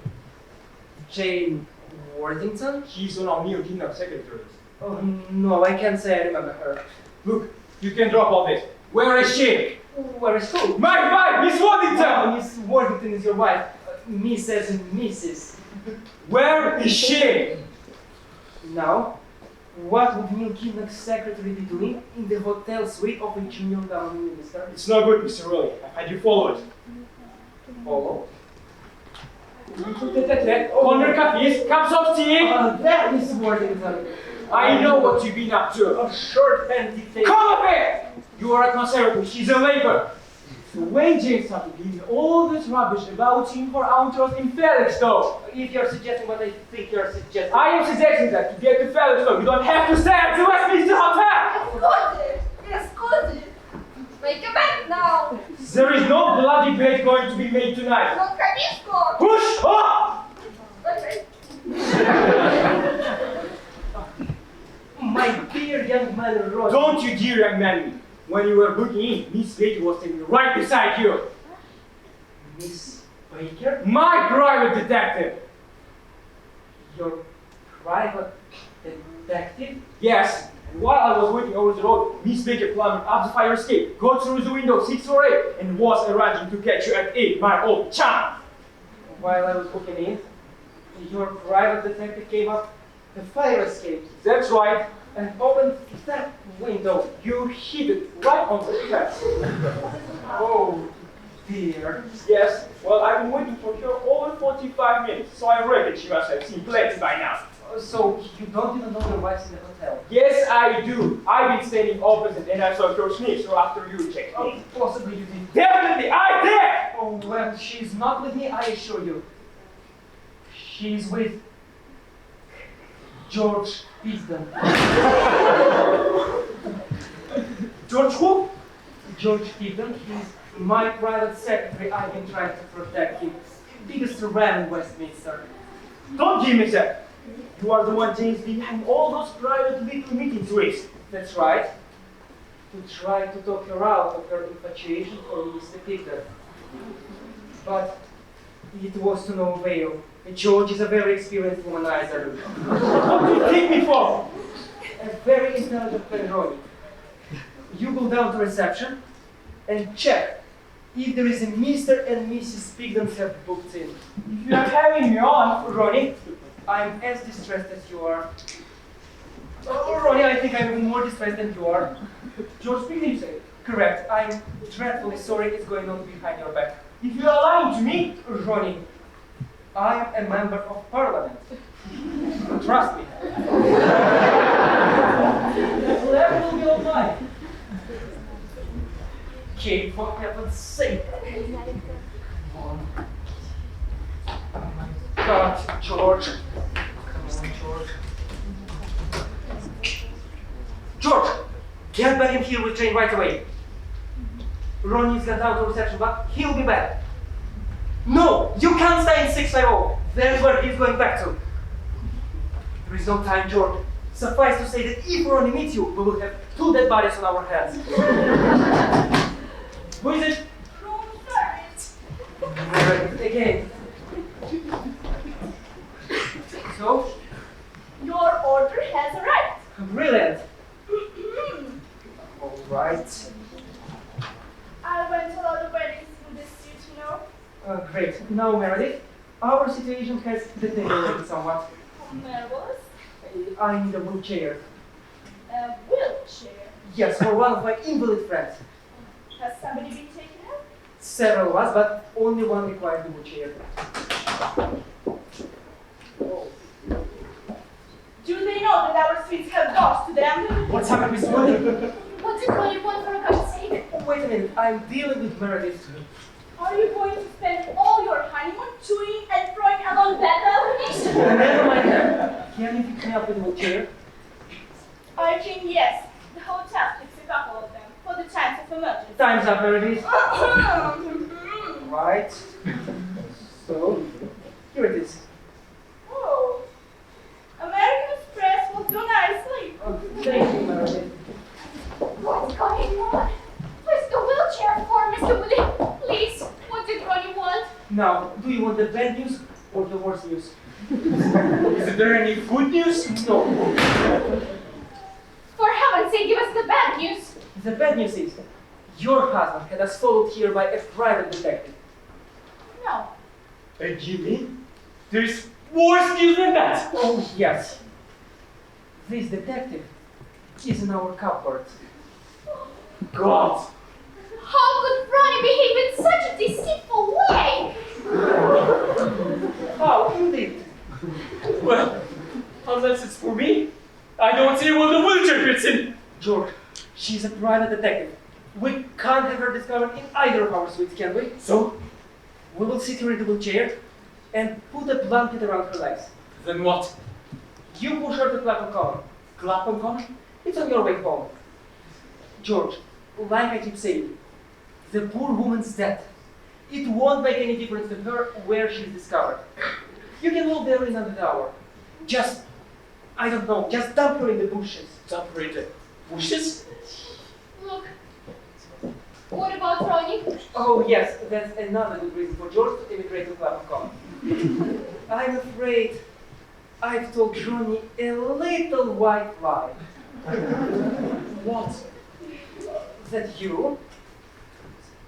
Jane Worthington? She's one of Neil Kinnock's secretaries. Oh, no, I can't say I remember her. Look, you can drop all this. Where is she? Where is who? My wife, Miss Worthington! Miss Worthington is your wife. Miss as in Mrs. Where is she? Now, what would Neil Kinnock's secretary be doing in the hotel suite of a junior government minister? It's no good, Mr. Rowley. I've had you followed. Follow? Corner cafes, cups of tea. That is Worthington. I know what you've been up to. A short and detailed. Come up here! You are a conservative, she's a Labour. So when James started giving all this rubbish about him for outdoors in Felixstowe, If you're suggesting what I think you're suggesting. I am suggesting that to get to Felixstowe, you don't have to stay at the Westminster Hotel! Scusi! Make a bet now! There is no bloody bed going to be made tonight. Non capisco! Push up! Okay. My dear young man, Ronnie. Don't you dare young man me. When you were booking in, Miss Baker was standing right beside you. Miss Baker? My private detective. Your private detective? Yes, and while I was waiting over the road, Miss Baker climbed up the fire escape, got through the window 648, and was arranging to catch you at 8, my old chum. While I was looking in, your private detective came up the fire escape That's right. and opened that window. You hit it right on the head. Oh dear. Yes, well, I've been waiting for her over 45 minutes, so I reckon she must have seen plenty by now. So you don't even know your wife's in the hotel? Yes, I do. I've been standing opposite and I saw her sneak, so after you checked Oh, me. possibly you did. Definitely, I did! Oh, well, she's not with me, I assure you. She's with George Easton. George who? George Easton, he's my private secretary. I've been trying to protect him. Biggest ram in Westminster. Don't give me that. You are the one James behind all those private little meetings with. That's right. To try to talk her out of her infatuation for Mr. Peter. But it was to no avail. George is a very experienced womanizer. What do you take me for? A very intelligent friend, Ronnie. You go down to reception and check if there is a Mr. and Mrs. Pigden have booked in. If you are having me on, Ronnie, I'm as distressed as you are. Oh, Ronnie, I think I'm more distressed than you are. George Pigden, you say? Correct. I'm dreadfully sorry it's going on behind your back. If you are lying to me, Ronnie, I am a member of parliament. Trust me. The level will be all mine. Kate, for heaven's sake. Come on. Oh my God, George. Come on, George. George, get back in here with Jane right away. Ronnie's gone down to reception, but he'll be back. No, you can't stay in 650. That's where he's going back to. There is no time, George. Suffice to say that if Ronnie meets you, we will have 2 dead bodies on our hands. Who is it? Room service. Again. So, Your order has arrived. brilliant. All right. I went to a lot of weddings in this suit, you know. Great. Now, Meredith, our situation has deteriorated somewhat. Nervous. I need a wheelchair. A wheelchair. Yes, for one of my invalid friends. Has somebody been taken out? Several was, but only one required the wheelchair. Do they know that our suites have doors to them? What's happened, Miss Wood? What did Ronnie want for God's sake? Wait a minute, I'm dealing with Meredith. Are you going to spend all your honeymoon chewing and throwing along that balcony? Never mind that. Can you pick me up with a wheelchair? I think yes. The hotel takes a couple of them for the times of emergency. Times up, Meredith. Right. So, here it is. Oh, American Express will do nicely. Oh, thank you, Meredith. What's going on? Where's the wheelchair for, Mr. Willie? Please, what did Ronnie want? Now, do you want the bad news or the worse news? Is there any good news? No. For heaven's sake, give us the bad news. The bad news is, your husband had us followed here by a private detective. No. And you mean there's worse news than that? Oh, yes. This detective is in our cupboard. God. How could Ronnie behave in such a deceitful way? How, indeed. Well, unless it's for me, I don't see where the wheelchair fits in. George, she's a private detective. We can't have her discovered in either of our suites, can we? So, We will sit her in the wheelchair and put a blanket around her legs. then what? You push her to Clapham Common. Clapham Common? It's on your way home. George, like I keep saying, the poor woman's dead. It won't make any difference to her where she's discovered. You can walk there in another hour. Just, I don't know, just dump her in the bushes. Dump her in the bushes? Look. What about Ronnie? Oh yes, that's another good reason for George to emigrate to Clapham Common. I'm afraid I've told Johnny a little white lie. What? That you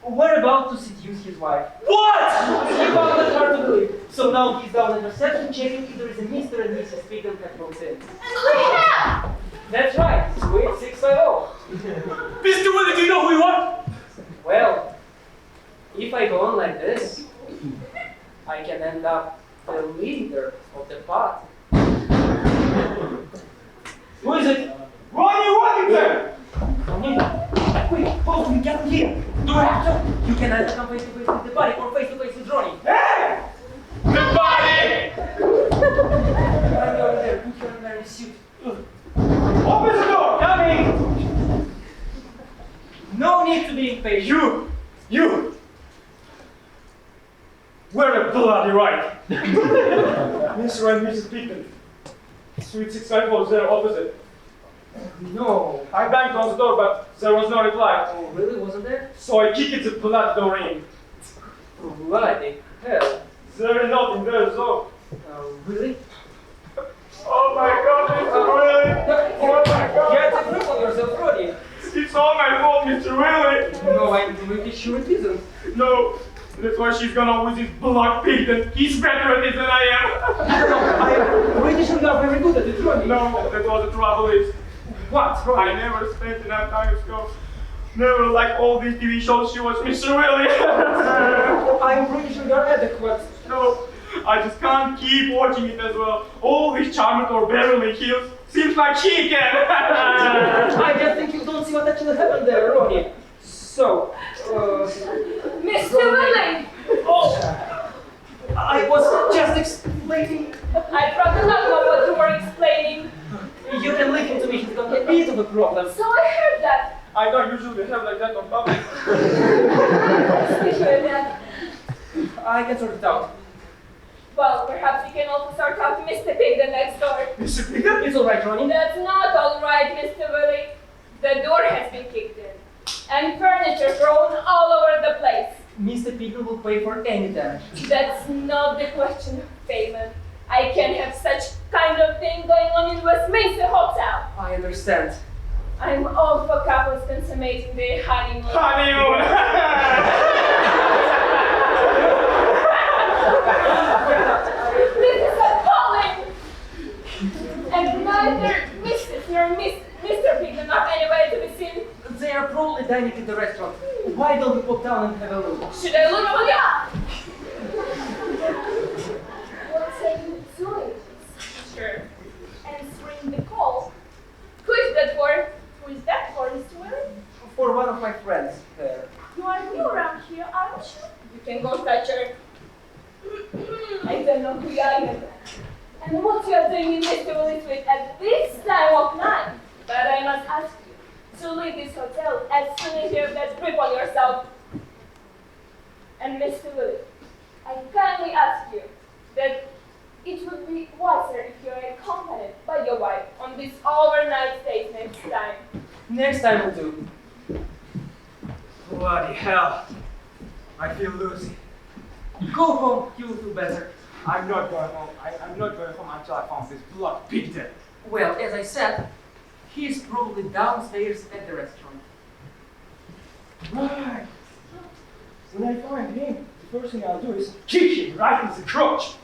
were about to seduce his wife. What? He found it hard to believe. So now he's down at reception checking if there is a Mr. and Mrs. Pickle that walks in. And we have! That's right, Suite 650. Mr. Willie, do you know who you are? Well, if I go on like this, I can end up the leader of the party. Who is it? Ronnie Waddington! Quick, both of you get in here. Do I have to? You can either come face to face with the body or face to face with Ronnie. Hey! The body! Find you over there, put your ordinary suit. Open the door! Coming! No need to be impatient. You! We're a bloody right! Mr. and Mrs. Beacon. Suite 654 is there opposite. No. I banged on the door, but there was no reply. Oh, really? Wasn't there? So I kicked the bloody door in. Bloody hell. There is nothing there, so. Really? Oh my god, Mr. Willie! Oh my god! Get a grip on yourself, Ronnie. It's all my fault, Mr. Willie! No, I'm pretty sure it isn't. No, that's why she's gone with this black pig, and he's better at it than I am. I'm pretty sure you're very good at it, Ronnie. No, that's what the trouble is. What, I Ronnie? never spent enough time to go. Never like all these TV shows, she was Mr. Willie. I'm pretty sure you're adequate. No, I just can't keep watching it as well. All these Charlotte or Beverly Hills seems like she can. I just think you don't see what actually happened there, Ronnie. So, Mr. Willie! Oh! I was just explaining. I'd rather not know what you were explaining. You can leave him to me, he's got a bit of a problem. So I heard that. I don't usually behave like that on public. Speaking of that, I can sort it out. well, perhaps you can also sort out Mr. Pigden next door. Mr. Pigden? It's alright, Ronnie. That's not all right, Mr. Willie. The door has been kicked in, and furniture thrown all over the place. Mr. Pickle will pay for any damage. That's not the question of payment. I can't have such kind of thing going on in Westminster Hotel. I understand. I'm all for couples consummating their honeymoon. Honeymoon! This is appalling! And neither Mrs. nor Mr. Pigden are anywhere to be seen. They are probably dining at the restaurant. Why don't we pop down and have a look? Should I look for them? What's saying doing? Sure. Answering the call. Who is that for? Who is that for, Mr. Willie? For one of my friends there. You are new around here, aren't you? You can go touch her. I don't know who you are either. And what you are doing in Mr. Willie's suite at this time of night. But I must ask you, to leave this hotel as soon as you have that grip on yourself. And Mr. Lily, I kindly ask you that it would be wiser if you are accompanied by your wife on this overnight stay next time. Next time will do. Bloody hell. I feel loosey. Go home, you will feel better. I'm not going home. I'm not going home until I found this blood pig dead. Well, as I said, he's probably downstairs at the restaurant. Right. When I find him, the first thing I'll do is kick him right in the crotch.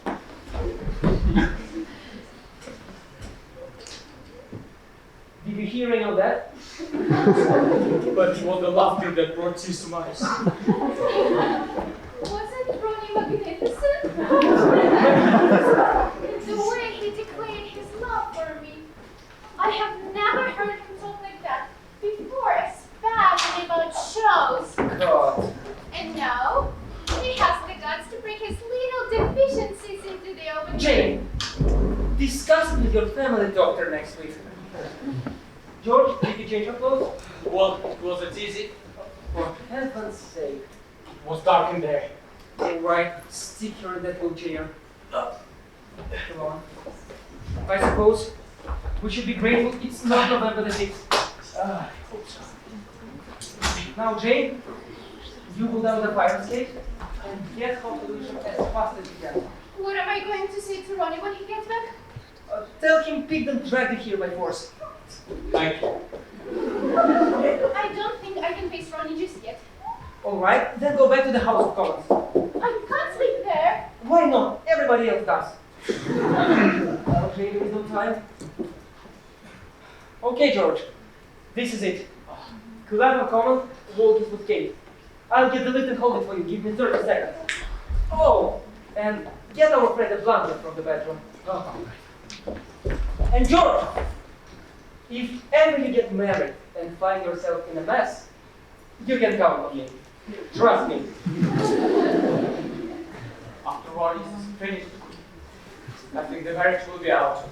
Did you hear any of that? But it was the laughter that brought tears to my eyes. Wasn't Ronnie magnificent? The way he declared his love for me. I have never heard him talk like that before, especially about shows. God. And now, he has the guts to bring his little deficiencies into the open. Jane, discuss it with your family doctor next week. George, did you change your clothes? Well, it wasn't easy. For heaven's sake. It was dark in there. Alright, stick your in that wheelchair. Come on. I suppose we should be grateful it's not November the 6th. Now, Jane, you go down the fire escape and get home solution as fast as you can. What am I going to say to Ronnie when he gets back? Tell him pick them dragged you here by force. Thank you. I don't think I can face Ronnie just yet. Alright, then go back to the House of Commons. I can't sleep there. Why not? Everybody else does. Now, Jane, with no time. Okay, George. This is it. Culantro Common, Walkerswood Gate. I'll get the lift and hold it for you. Give me 30 seconds. Oh, and get our friend a blanket from the bedroom. And George, if ever you get married and find yourself in a mess, you can count on me. Trust me. After all is finished, I think the marriage will be out.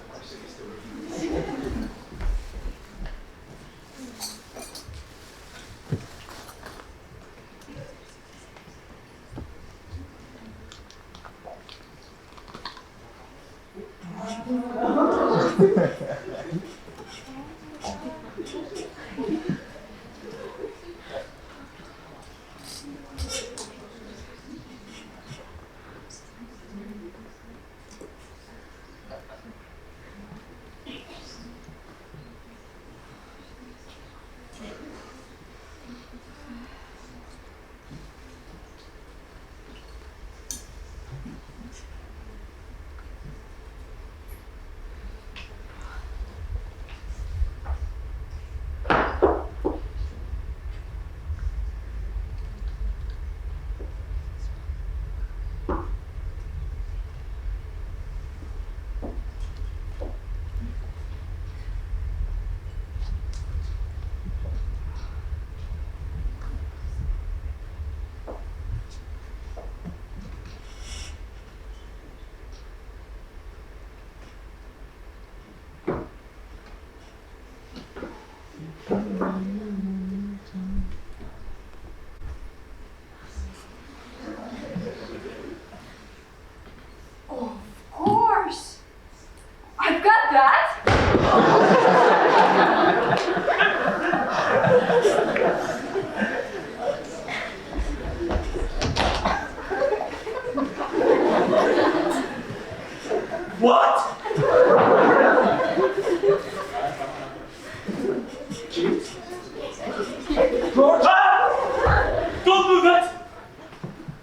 Of course. I've got that. What? George! Don't do that!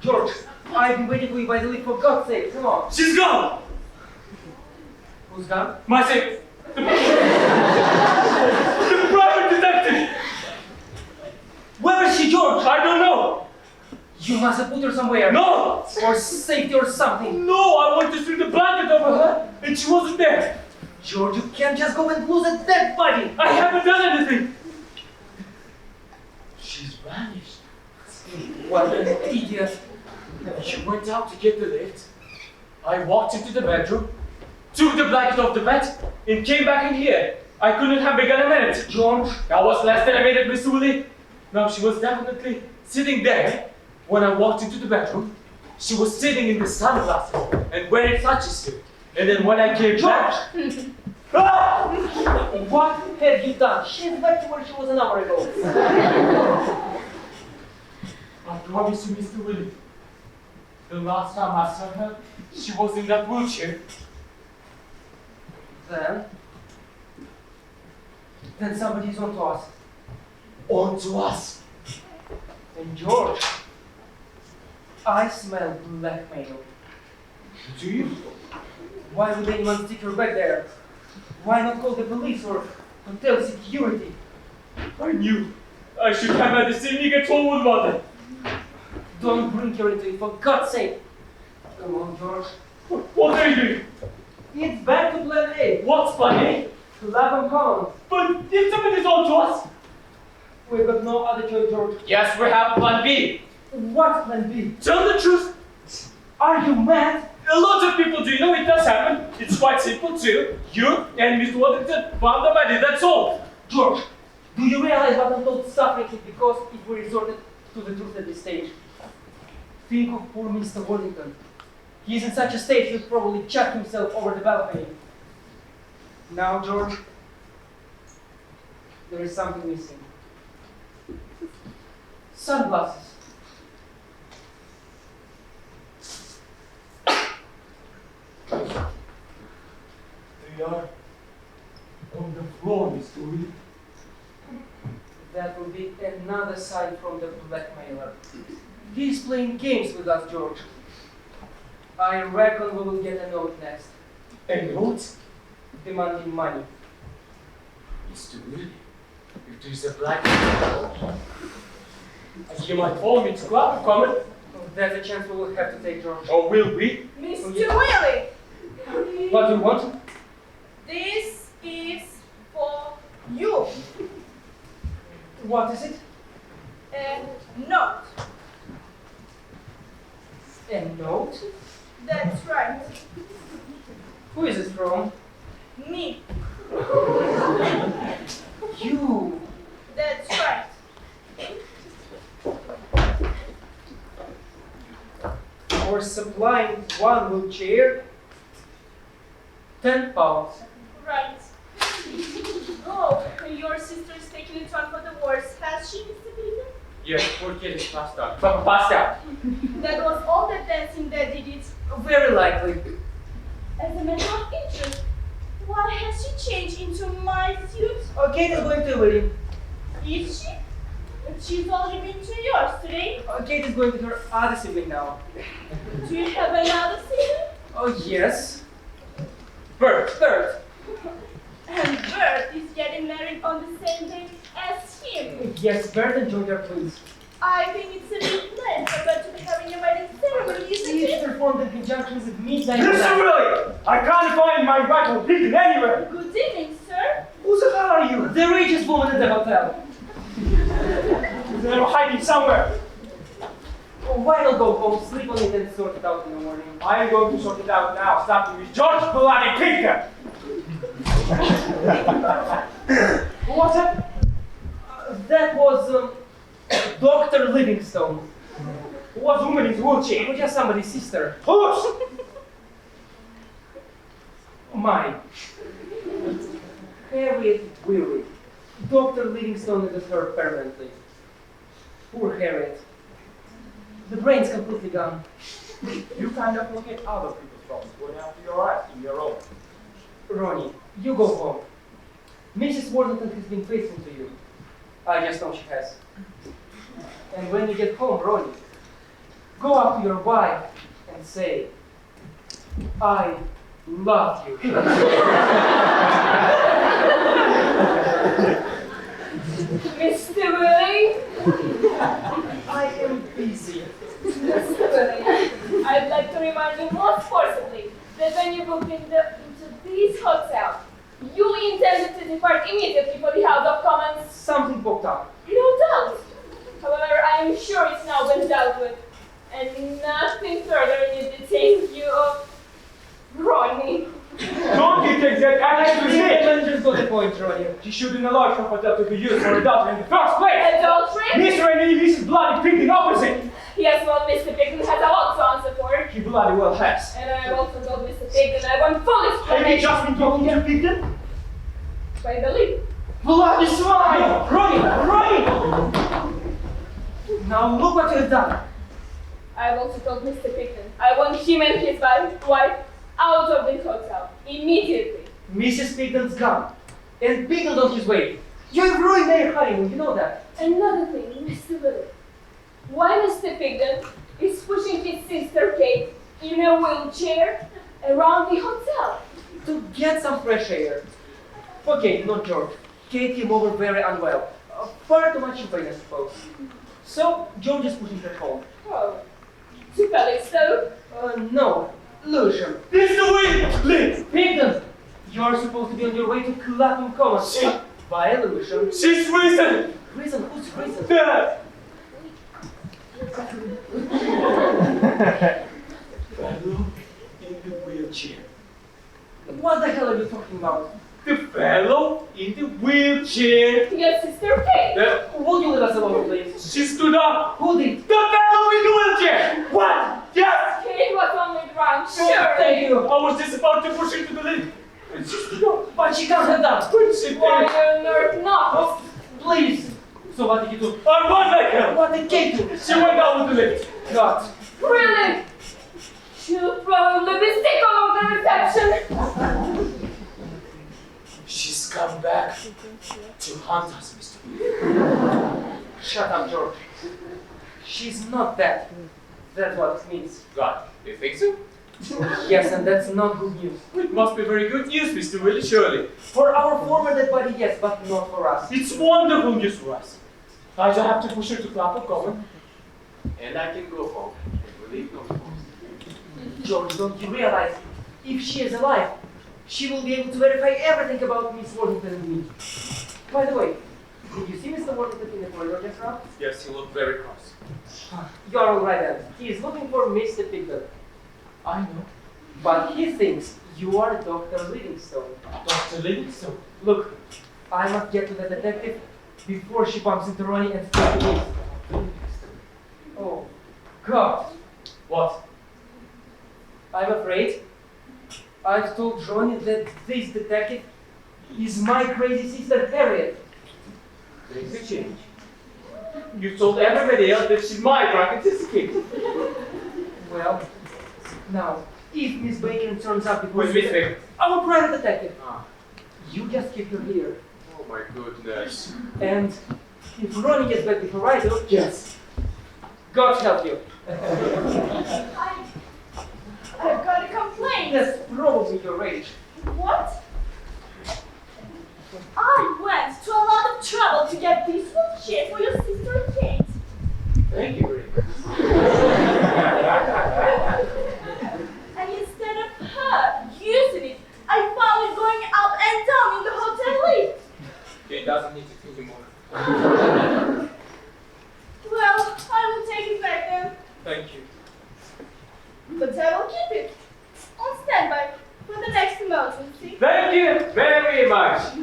George, I've been waiting for you by the lift, for God's sake. Come on. She's gone! Who's gone? My sake! The private detective! Where is she, George? I don't know! You must have put her somewhere. No! For safety or something. No, I wanted to swing the blanket over her, and she wasn't there! George, you can't just go and lose a dead body. I haven't done anything! She's vanished. What an idiot. She went out to get the lift. I walked into the bedroom, took the blanket off the bed, and came back in here. I couldn't have begun a minute. George, That was less than a minute, Miss Woolley. Now, she was definitely sitting there when I walked into the bedroom. She was sitting in the sunglasses and wearing touches to it. And then when I came back... Ah! what have you done? She's back to where she was an hour ago. I promise you, Mr. Willie, the last time I saw her, she was in that wheelchair. Then somebody's on to us. On to us. And George, I smell blackmail. Do you? Why would anyone stick her back there? Why not call the police or hotel security? I knew I should have had the same nigga told mother. Don't bring her into it, for God's sake. Come on, George. What are you doing? It's back to plan A. What's funny? Latham Commons. But if somebody's on to us... We've got no other choice, George. Yes, we have plan B. What's plan B? Tell the truth. Are you mad? A lot of people do. You know it does happen. It's quite simple too. You and Miss Waddington found the body, that's all. George, do you realize what I'm told suffering is because if we resorted to the truth at this stage? Think of poor Mr. Waddington. He's in such a state he'll probably chuck himself over the balcony. Now, George, there is something missing. Sunglasses. They are on the floor, Mr. Willie. That will be another sign from the blackmailer. He's playing games with us, George. I reckon we will get a note next. A note? Demanding money. Mr. Willie, if there's a blackmail, you might follow me to club, comment. That's a chance we will have to take, George. Or will we? Mr. Willie, What do you want? this is for you. What is it? A note. A note? That's right. Who is it from? Me. You. That's right. For supplying one wheelchair, £10. Right. Oh, your sister is taking it on for the worse. Has she, Mr. Peter? Yes, poor kid is passed out. Papa passed out. That was all that dancing that did it. Very likely. As a matter of interest, why has she changed into my suit? Kate is going to William. Is she? She's already been to yours today. Kate is going to her other sibling now. Do you have another sibling? Oh, yes. Bert. Bert. And Bert is getting married on the same day as him. Yes, Bert and George are twins. I think it's a bit late for Bert to be having a wedding ceremony, isn't He is it? performed in conjunction with midnight. Mr. Willie! I can't find my Bible written anywhere! Good evening, sir. Who the hell are you? The richest woman in the hotel. They're hiding somewhere. Why not go home, sleep on it, and sort it out in the morning? I'm going to sort it out now, starting with George Bloody Pinker! What's that? That was Dr. Livingstone. Who was woman in the It wheelchair? was just somebody's sister. Whose? Mine. Harriet Weary. Dr. Livingstone is her permanently. Poor Harriet. The brain's completely gone. You kind of look at other people's problems, going after your eyes in your own. Ronnie, you go home. Mrs. Worthington has been faithful to you. I just know she has. And when you get home, Ronnie, go up to your wife and say, I love you. Mr. Willie? I am busy. Mr. Willie, I'd like to remind you most forcibly that when you booked into this hotel, you intended to depart immediately for the House of Commons. Something popped up. No doubt. However, I am sure it's now been dealt with, and nothing further need detain you of Ronnie. Don't you take that attitude to me? Just got the point, Ronnie. he shouldn't allow your hotel to be used for adultery in the first place! Adultery? Mr. and Mrs. Bloody Pigden opposite! Yes, well, Mr. Pigden has a lot to answer for. He bloody well has. And I also told Mr. Pigden I want full Have you explanation. just been talking to Pigden? By the lead. Bloody swine! Ronnie! Ronnie! Now look what you've done. I have also told Mr. Pigden I want him and his wife out of this hotel. Immediately. Mrs. Pigden's gone. And Pigden's on his way. You've ruined their honeymoon, you know that. Another thing, Mr. Willie. Why Mr. Pigden is pushing his sister Kate in a wheelchair around the hotel? To get some fresh air. Okay, not George. Kate came over very unwell. Far too much in pain, I suppose. So, George is pushing her home. Oh. To Callisto? No. Lucian. Mr. Willie! Pigden! You're supposed to be on your way to Clapham Commons. Bye, Lucian. She's risen! Reason? Who's reason? Fellow in the wheelchair. What the hell are you talking about? The fellow in the wheelchair. Your sister Kate? Would you leave us alone, please? She stood up. Who did? The fellow in the wheelchair. What? Yes. Kate was only drunk, Oh, sure. thank you. I was just about to push into the lift. And she stood up. But she can't have done. When she Why did. on earth not? Oh, please. So what did you do? I was like her. What did Kate do? She went down with the lift. God. Really? She'll probably be sick all over the reception. She's come back to hunt us, Mr. Shut up, George. She's not dead. That's what it means. God, you think so? Yes, and that's not good news. It must be very good news, Mr. Willie, surely. For our former dead body, yes, but not for us. It's wonderful news for us. I shall have to push her to Clapham Common. And I can go home and relieve no more. George, don't you realize, if she is alive, she will be able to verify everything about Miss Worthington and me. By the way, did you see Mr. Worthington in the corridor just now? Yes, he looked very cross. You're all right then. He is looking for Mr. Pigden. I know. But he thinks you are Dr. Livingstone. Dr. Livingstone. Look, I must get to the detective before she bumps into Ronnie and starts to leave. Oh, God. What? I'm afraid I've told Ronnie that this detective is my crazy sister Harriet. Makes a change. You told everybody else that she's my drunken sister Kate. Well, now, if Miss Bacon turns up before Who's Miss Bacon? I'm a private detective. Ah. You just keep her here. Oh my goodness. And if Ronnie gets back before I do, Yes. God help you. I've got a complaint. That's probably your rage. What? I went to a lot of trouble to get this wheelchair for your sister Kate. Thank you very much. And instead of her using it, I found it going up and down in the hotel lift. Kate doesn't need it anymore. Well, I will take it back then. Thank you. But I will keep it on standby for the next emergency. Thank you very much.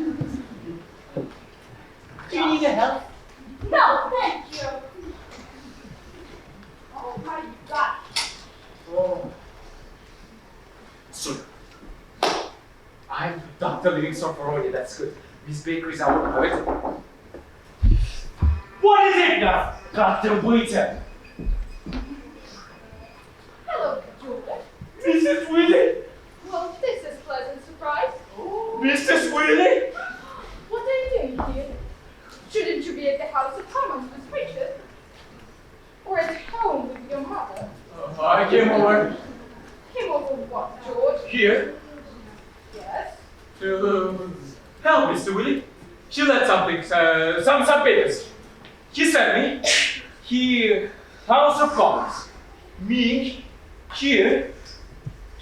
Do you need help? No, thank you. Oh my God. Oh. So, I'm Dr. Livingstone for Ronnie, that's good. Miss Baker is our poet. What is it now, Dr. Waiter? Hello, Julia. Mrs. Willie? Well, this is a pleasant surprise. Mrs. Willie? What are you doing here? Shouldn't you be at the House of Commons with Richard? Or at home with your mother? I came over Came over what, George? here Yes. to help Mr. Willie. She left something, some papers. He sent me, House of Commons, me, here,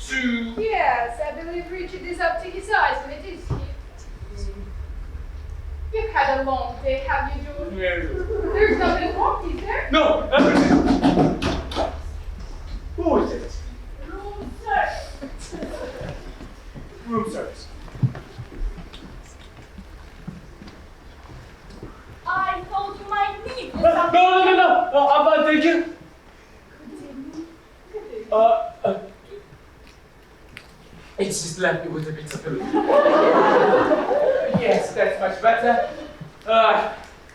to... Yes, I believe Richard is up to his eyes when it is here. You've had a long day, have you, George? There's nothing wrong, is there? No, everything. Who is it? Room service. Room service. It's just left me with a bit of a... Yes, that's much better.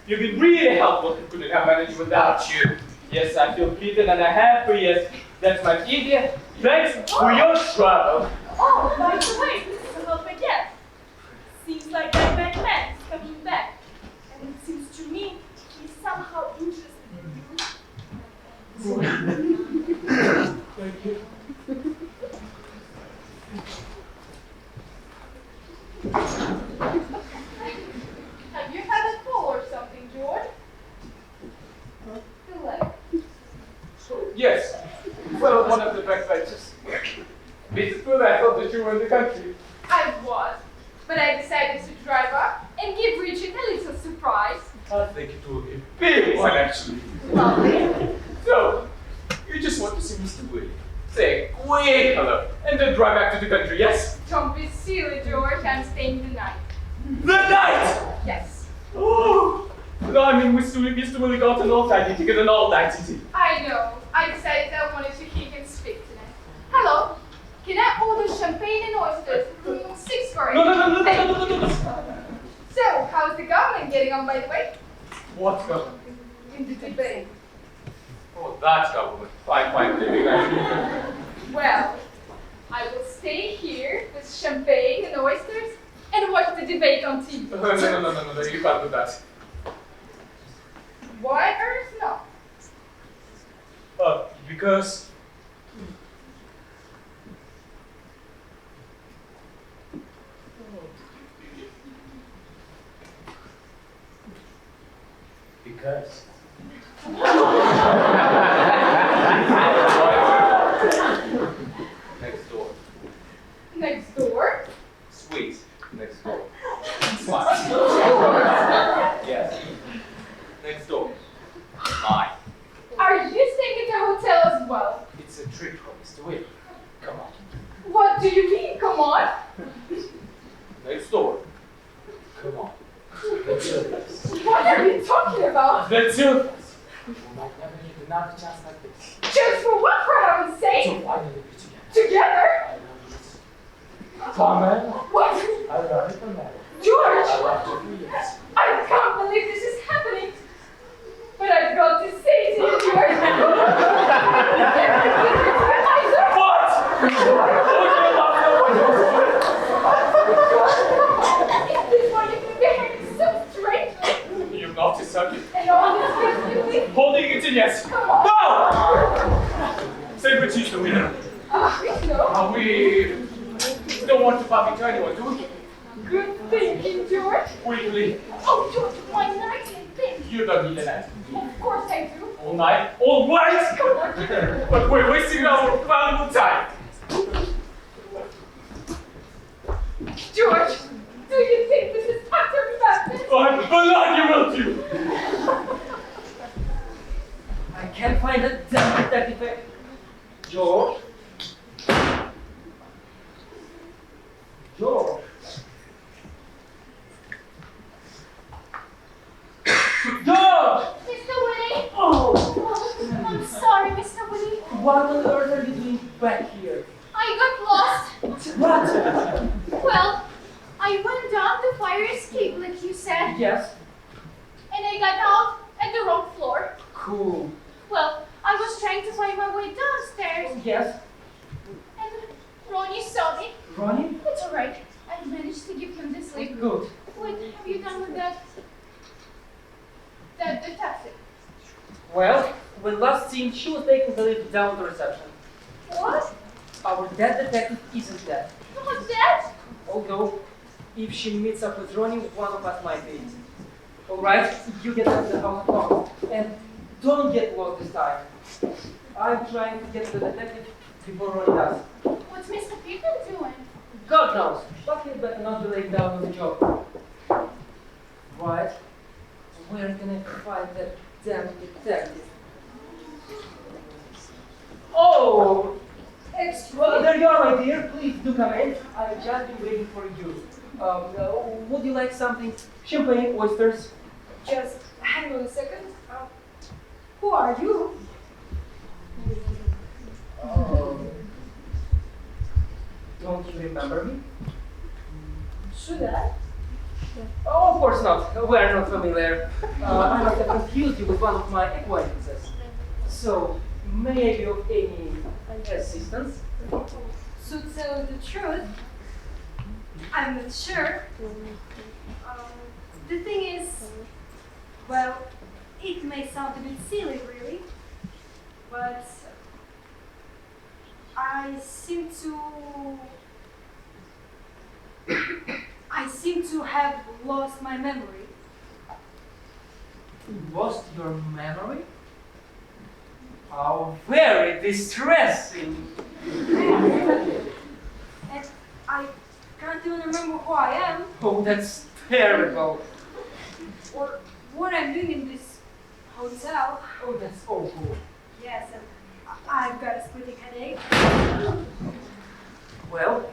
You've been really helpful. I couldn't have managed without you. Yes, I feel beaten and I have for yes. That's much easier. Thanks for your trouble. Oh, by the way, Mr. Lopez, seems like that bad man is coming back. And it seems to me he's somehow interested in you. Thank you. Have you had a fall or something, George? The leg. Yes. Well, one of the backbenchers. Mrs. Fuller, I thought that you were in the country. I was, but I decided to drive up and give Richard a little surprise. I think it will be a big one, actually. Lovely. So, you just want to see Mr. Willie. Say a quick hello, and then drive back to the country, yes? Don't be silly, George. I'm staying the night. The night! Yes. Oh! No, I mean, Mr. Willie got an all-night ticket, an all-night ticket. I know. I decided I wanted to hear him speak tonight. Hello. Can I order champagne and oysters? 6 for it. No. So, how's the government getting on, by the way? What government? In the debate. Oh, that government. Fine, living, actually. Well, I will stay here with champagne and oysters and watch the debate on TV. No, you can't do that. Why earth not? Because... Because... Next door. Next door? Sweet. Next door. Smart. Yes. Next door. Mine. Are you staying at the hotel as well? It's a trick from Mr. Willie. Come on. What do you mean, come on? Next door. Come on. The two of us. What are you talking about? The two of us. We might never get another chance like this. Just for what, for heaven's sake? So finally be together. Together? I love you. Carmen. What? I love you for marriage. George! I loved you for years. I can't believe this is happening. But I've got to say to you, George. What? Is this why you've been behaving so strangely? You've got to suck it. And all this gives Holding it in, yes. Come on. No! Say Batista, we know. No. We don't want to bump into anyone, do we? Good thinking, George. Quickly. Oh, George, my night and thing. You don't need a night. Of course I do. All night? All night? Come on, George. But we're wasting our valuable time. George, do you think this is utter madness? I'm glad you will do. I can't find a damn detective. George? George? George! Mr. Willie? Oh! I'm sorry, Mr. Willie. What on earth are you doing back here? I got lost. What? Well, I went down the fire escape, like you said, Yes. and I got out at the wrong floor. Cool. Well, I was trying to find my way downstairs, Yes. and Ronnie saw me. Ronnie? It's alright. I managed to give him this sleep. Good. What have you done with that? That detective? Well, when last seen, she was taking the lift down to reception. What? Our dead detective isn't dead. What's that? Although, if she meets up with Ronnie, one of us might be. Alright, you get out of the house alone. And don't get lost this time. I'm trying to get to the detective before Ronnie does. What's Mr. Peter doing? God knows, but he'd better not be laid down on the job. Right? Where can I find that damn detective? Oh! Well, there you are, my dear. Please do come in. I've just been waiting for you. Would you like something? Champagne, oysters? Just hang on a second. Who are you? Don't you to remember me? Should I? Oh, of course not. We are not familiar. I must have confused you with one of my acquaintances. So, may I be of any assistance? To tell the truth, I'm not sure. The thing is, well, it may sound a bit silly, really, but I seem to have lost my memory. Lost your memory? How very distressing! And I can't even remember who I am Oh, that's terrible. or what I'm doing in this hotel. Oh, that's awful. Yes, and I've got a splitting headache. Well,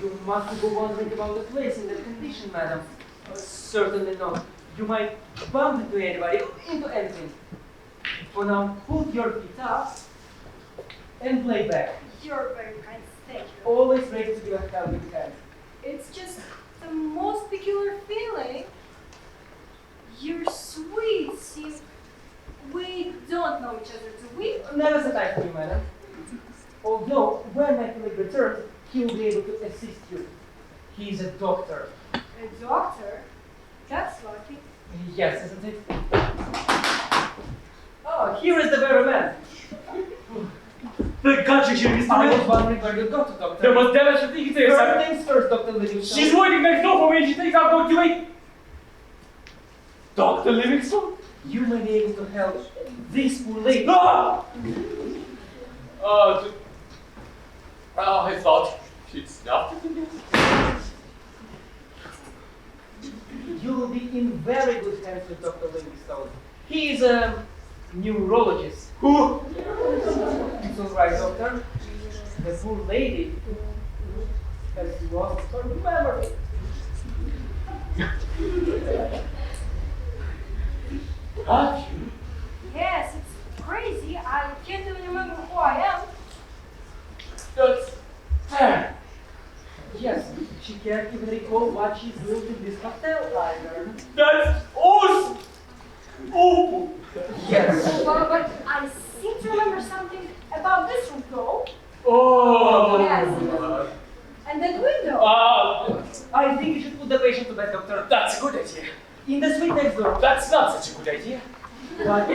you must go wondering about the place in that condition, madam. Certainly not. You might bump into anybody, into anything. For now, put your feet up and lay back. You're very kind, thank you. Always ready to give a helping hand. It's just the most peculiar feeling. You're sweet, see. We don't know each other, do we? Never said I to you, madam. Although, when my colleague returns, he will be able to assist you. He is a doctor. A doctor? That's lucky. Yes, isn't it? Oh, here is the very man. Thank God you're here, Mr. I was Willis. wondering where you got to, doctor. There was damage to think it is. First things first, Dr. Livingston. She's waiting next door for me and she thinks I'm going to eat. Dr. Livingstone? You may be able to help this poor lady. Ah! Oh, I thought she'd snapped it again. You will be in very good hands with Dr. Livingstone. He is a neurologist. Who? It's all right, doctor. The poor lady has lost her memory. Have you? Yes, it's crazy. I can't even remember who I am. That's fair. Yes, she can't even recall what she's doing in this hotel either. That's awesome. Awful. Yes. But I seem to remember something about this room, though. Oh. Yes. And that window. I think you should put the patient to bed, doctor. That's a good idea. In the suite next door. That's not such a good idea. But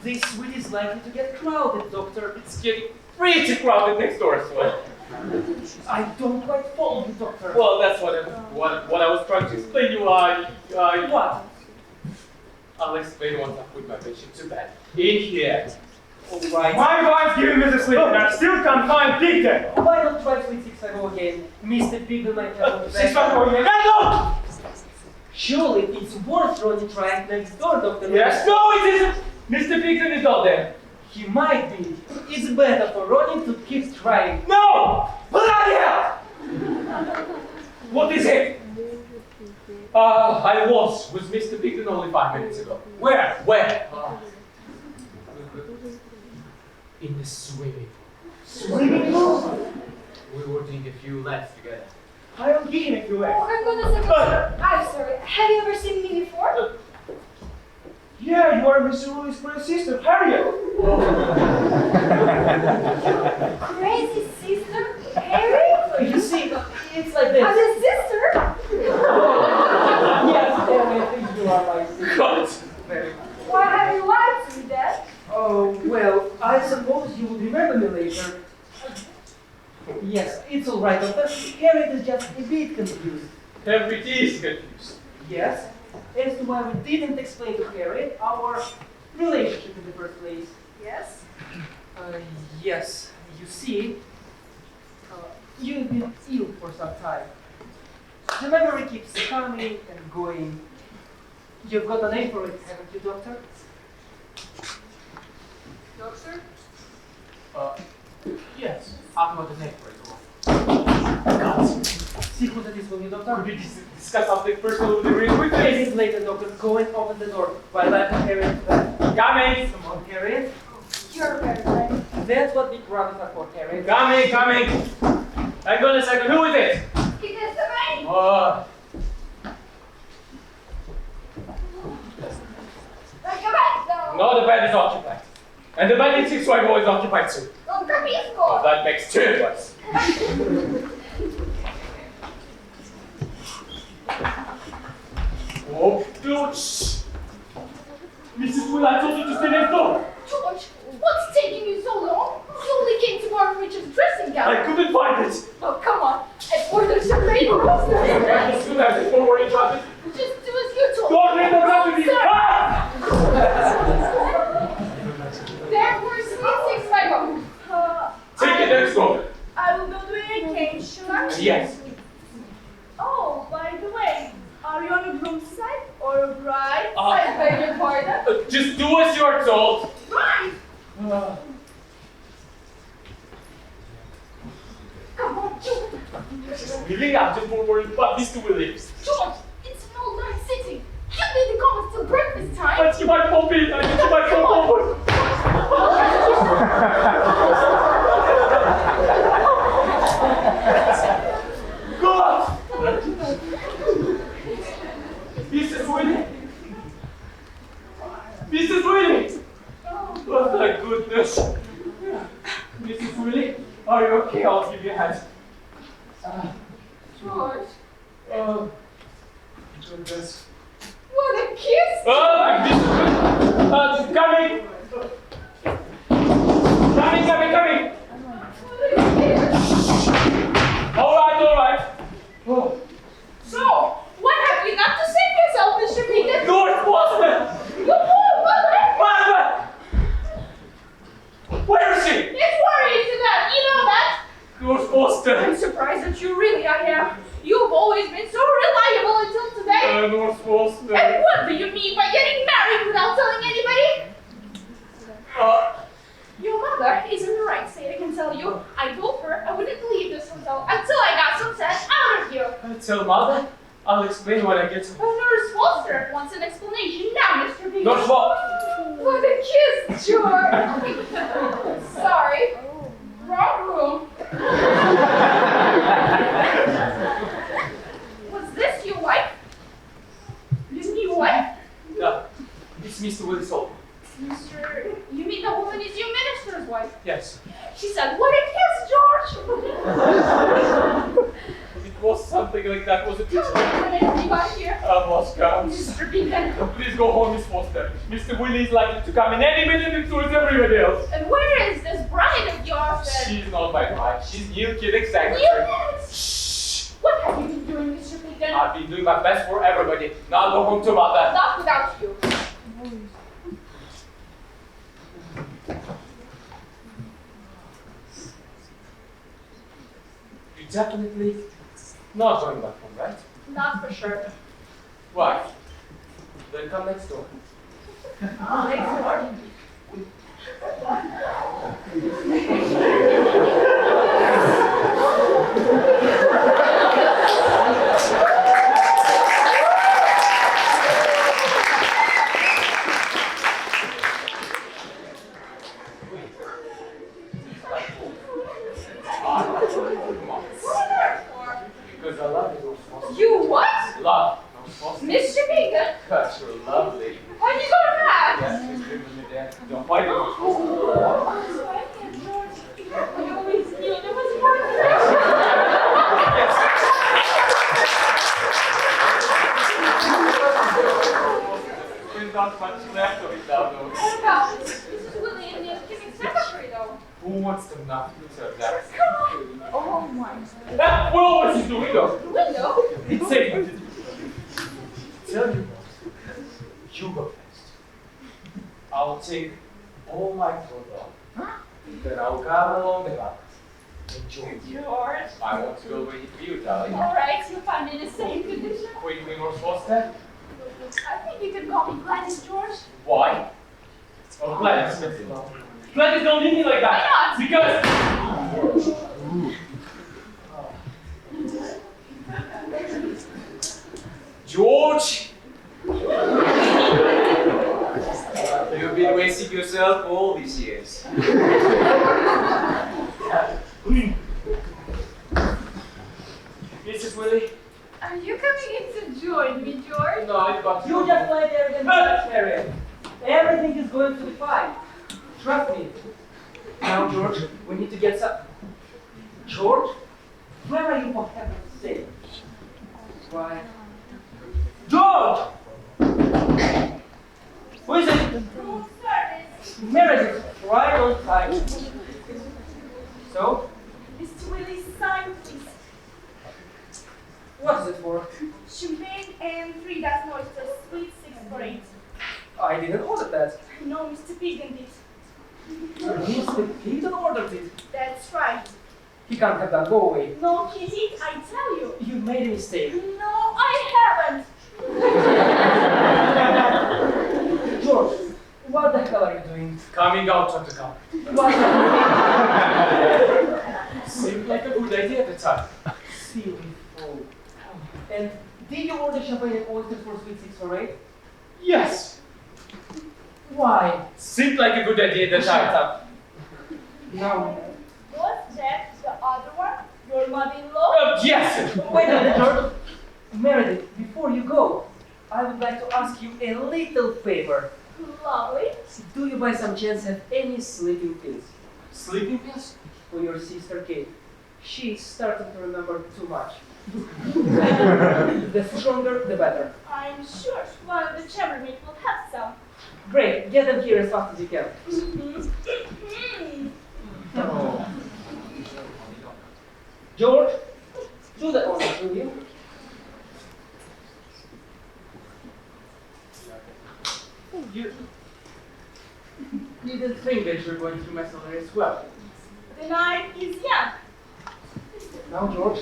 this suite is likely to get crowded, doctor. It's getting pretty crowded next door as well. I don't quite follow you, doctor. Well, that's what I was trying to explain you. What? I'll explain once I put my patient to bed. In here. All right. My wife's giving me the sleep and I still can't find Big Day. Why not try suite 650 again? Mr. Bigden might have a 654 again. No! Surely it's worth Ronnie trying next door, Dr. Yes, no, it isn't. Mr. Bigden is not there. He might be. It's better for Ronnie to keep trying. No! Bloody hell! What is it? I was with Mr. Bigden only 5 minutes ago. Where? Where? In the swimming pool. Swimming pool? We were doing a few laps together. I don't give him a few Oh, hang on a second. I'm sorry. Have you ever seen me before? Yeah, you are Mr. Willis' pretty sister, Harriet. Crazy sister? Harry? You see, it's like this. I'm your sister? Yes, Harriet, you are my sister. God! Very. Why have you lied to me, Dad? Oh, well, I suppose you would remember me later. Yes, it's all right, Doctor. Harriet is just a bit confused. Harriet is confused. Yes, as to why we didn't explain to Harriet our relationship in the first place. Yes. Yes, you see, you've been ill for some time. The memory keeps coming and going. You've got a name for it, haven't you, Doctor? Doctor? Yes, I've got a name for it. God. Secret that is with you, Doctor? Could we discuss something personal with the real quick? Take it later, Doctor. Go and open the door while I put Harriet to bed. Coming! Come on, Harriet. You're very right. That's what big brothers are for, Harriet. Coming, coming! Hang on a second, who is it? It is the maid. Go back, though. No, the bed is occupied. And the bed in 6Y is occupied too. Don't come here, Oh, that makes 2 of us. Oh, George! Mrs. Will, I told you to stay next door. George, what's taking you so long? You only came to borrow Richard's dressing gown. I couldn't find it. Oh, come on. I ordered some rain roses. As soon as it's more about it. Just do as you told. Don't read the rest of these. Ah! There were sweet 6Y. Take it next door. I will go to a cage, shall I? Yes. Oh, by the way, are you on a groom's side or a bride? I beg your pardon. Just do as you're told. Right! Come on, George. Really? I'm just more worried about these 2 Williams. George, it's an old night city. You need to come until breakfast time. But you might pop in. I need you might pop over. God! Mrs. Willie! Mrs. Willie! Oh, thank goodness. Mrs. Willie, are you okay? I'll give you a hand. George, Goodness. what a kiss. Coming! Coming! What a kiss. All right. Oh. So, what have you got to say for yourself, Mr. Peter? Lord Boston! Good boy, mother. Mother! Where is she? It's worrying to that. You know that. Lord Boston! I'm surprised that you really are here. You've always been so reliable until today. Lord Boston. And what do you mean by getting married without telling anybody? Your mother is in the right state, I can tell you. I told her I wouldn't leave this hotel until I got some sense out of you. Tell Mother. I'll explain when I get to Nurse Foster wants an explanation now, Mr. Biggs. Nurse Foster! What a kiss, George. Sorry. Wrong room. Was this your wife? Your new wife? Yeah. It's Mr. Willis Holt. Mr. You mean the woman is your minister's wife? Yes. She said, what a kiss, George! It was something like that, wasn't it? When I got here, Moscow. Mr. Beacon. Please go home, Miss Foster. Mr. Willie is likely to come in any minute and so is everybody else. And where is this bride of yours then? She's not my bride. She's new kid secretary. You Shh! What have you been doing, Mr. Beacon? I've been doing my best for everybody. Now go home to Mother. Not without you. You're definitely not going back home, right? Not for sure. Why? Then come next door. Next door. Because I love you, Foster. You what? Love, Foster. Mr. Beacon? Because you're lovely. What are you gonna have? Yes, Mr. Beacon, there. Don't fight it. You always knew there was more connection. There's not much left of it now, though. What about Mrs. Willie and the giving secretary, though? Who wants to not deserve that? Come on. Oh my. That well, what's he doing, though? The window? It's safe. Tell you what. You go first. I'll take all my clothes off. Then I'll come along the back and join you. George. I want to go waiting for you, darling. All right, you'll find me in the same condition. Quickly, Nurse Foster. I think you could call me Gladys, George. Why? Oh, Gladys. Gladys, don't leave me like that. Why Because. George! You've been wasting yourself all these years. Willie? Are you coming in to join me, George? No, I've got You just lie there and relax, Harriet. Everything is going to be fine. Trust me. Now, George, we need to get some. George? Where are you, for heaven's sake? Why? George! Who is it? Room service. Meredith, right on time. So, Mr. Willie, sign, please. what is it for? Champagne and 3 dozen oysters, split 6 for 8. I didn't order that. No, Mr. Pigeon did. Mr. Keaton ordered it. That's right. He can't have that. Go away. No, he did, I tell you. You made a mistake. No, I haven't. George, what the hell are you doing? Coming out of the car. What Seemed like a good idea at the time. silly fool. And did you order champagne and oysters for sweet 6 for 8? Yes. Why? Seemed like a good idea at the time. Now, Was that the other one? Your mother-in-law? Yes. wait a minute, George. Meredith, before you go, I would like to ask you a little favor. Lovely. Do you by some chance have any sleeping pills Sleeping pills? for your sister Kate? She's starting to remember too much. The stronger, the better. I'm sure one of the chambermaid will have some. Great, get them here as fast as you can. George, do the honors, will you? You didn't think that you were going through my salary as well. The night is young. Now, George,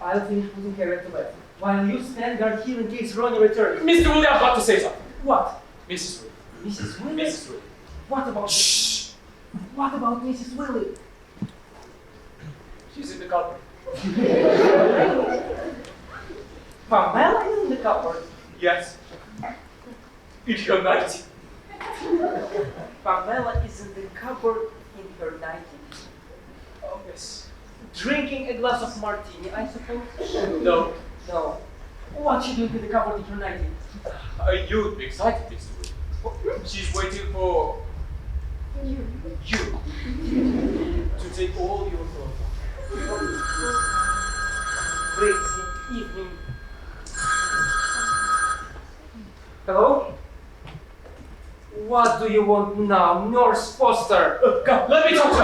I'll finish putting Harriet to bed. While you stand guard here in case Ronnie returns. Mr. Willie, I've got to say something. What? Mrs. Willie. Mrs. Willie? Mrs. Willie. What about Shh. What about Mrs. Willie? She's in the cupboard. Pamela is in the cupboard. Yes. In her night. Pamela is in the cupboard in her nightie. Oh, yes. Drinking a glass of martini, I suppose? No. No. What's she doing in the cupboard in her nightie? You'd be excited, Mr. Willie. She's waiting for you to take all your clothes off. Crazy evening. Hello? What do you want now, Nurse Foster? Come, let me talk to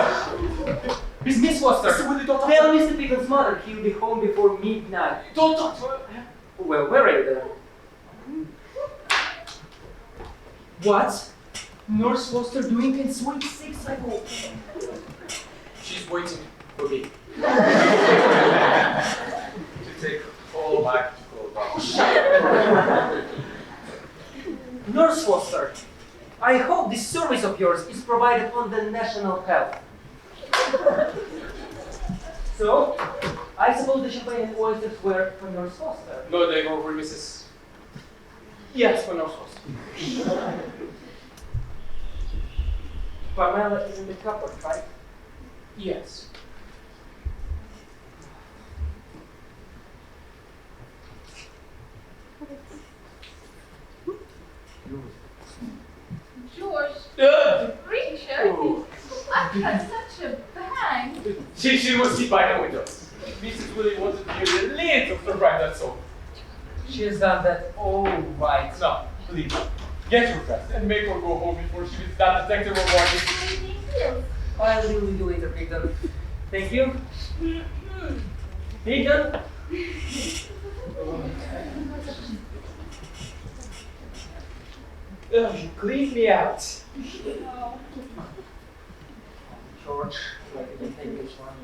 her. Miss Foster, Mr. Willie, don't talk tell to her. Mr. Pickens' mother he'll be home before midnight. Don't talk to her. Well, where are you then? What? Nurse Foster doing in Suite 6, I hope. She's waiting for me. To take all my clothes off. Nurse Foster, I hope this service of yours is provided on the national health. So, I suppose the champagne and oysters were for Nurse Foster. No, they go for Mrs. Yes, for Nurse Foster. Pamela is in the cupboard, right? Yes. George, Richard, Oh. I've had such a bang. She will sit by the window. Mrs. Willie wanted to give you a little surprise, that's all. She has done that all right. Now, please, get your dress and make her go home before she meets that detective of morning. I'll deal with you later, Peyton. Thank you. Peyton? Ugh, you cleaned me out. George, let me take this one.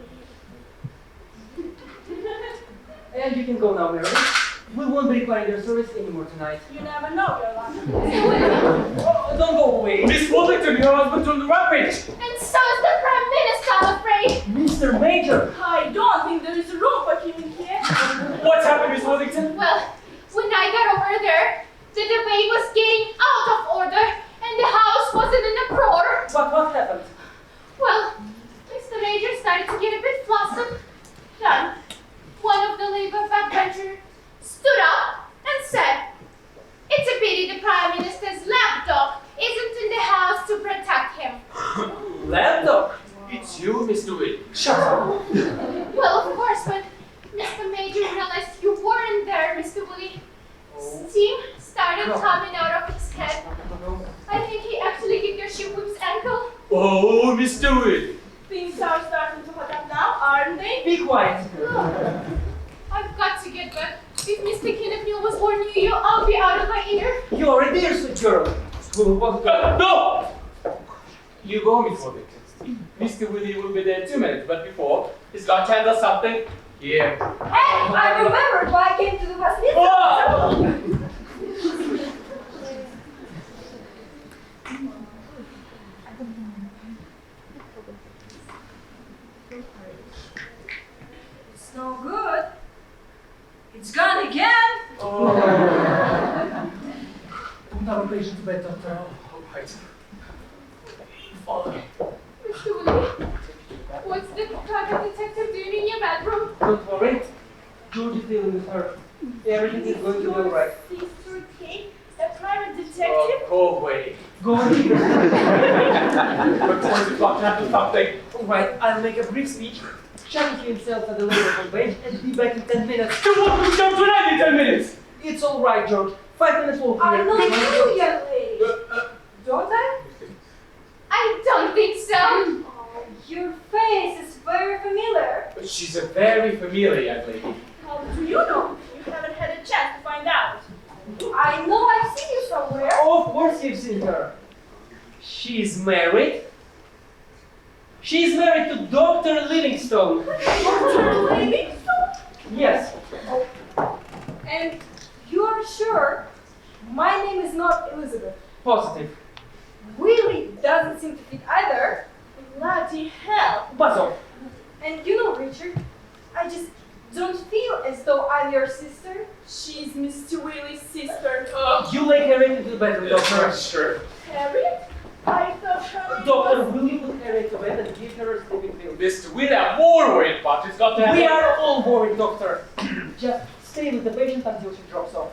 And you can go now, Meredith. We won't be requiring your service anymore tonight. You never know, Yolanda. Oh, don't go away. Miss Worthington, your husband's on the rampage. And so is the Prime Minister, I'm afraid. Mr. Major! I don't think there is room for him in here. What's happened, Miss Worthington? Well, when I got over there, the debate was getting out of order and the house was in an uproar. What happened? Well, Mr. Major started to get a bit flustered. Then, one of the Labour faction Well, of course, but Mr. Major realized you weren't there, Mr. Woolley. Steam started coming out of his head. I think he actually hit your shipwhip's ankle. Oh, Mr. Woolley. Things are starting to hot up now, aren't they? Be quiet. I've got to get back. If Mr. Kenneth Neal was born near you, I'll be out of my ear. You're a dear sweet girl. No! You go, Miss Worthington. Mr. Woolley will be there 2 minutes, but before, he's got to handle something here. Hey, I remembered why I came to the hospital. Oh! It's no good. It's gone again. Don't have a patient to bed, doctor. Right. Follow me. Mr. Woolley, what's the private detective doing in your bedroom? Don't worry. George is dealing with her. Everything is going to be alright. Sister Kate, a private detective? Oh, go away. Go on. But George is got to handle something. Alright, I'll make a brief speech, checking himself at the local bench, and be back in 10 minutes. You want to come tonight in 10 minutes? It's alright, George. 5 minutes walk here. I know you, young lady. Don't I? I don't think so. Oh, your face is very familiar. She's a very familiar young lady. How do you know? You haven't had a chance to find out. I know I've seen you somewhere. Of course you've seen her. She's married. She's married to Dr. Livingstone. Dr. Livingstone? Yes. And you're sure my name is not Elizabeth? Positive. Really doesn't seem to fit either. Bloody hell. Buzz off. And you know, Richard, I just don't feel as though I'm your sister. She's Mr. Willie's sister. You lay Harriet into the bedroom, doctor. Sure. Harriet? I thought her name Doctor, was... will you put Harriet to bed and give her a sleeping pill? Mr. Woolley, I'm more worried about it's got to happen. We are all worried, doctor. Just stay with the patient until she drops off.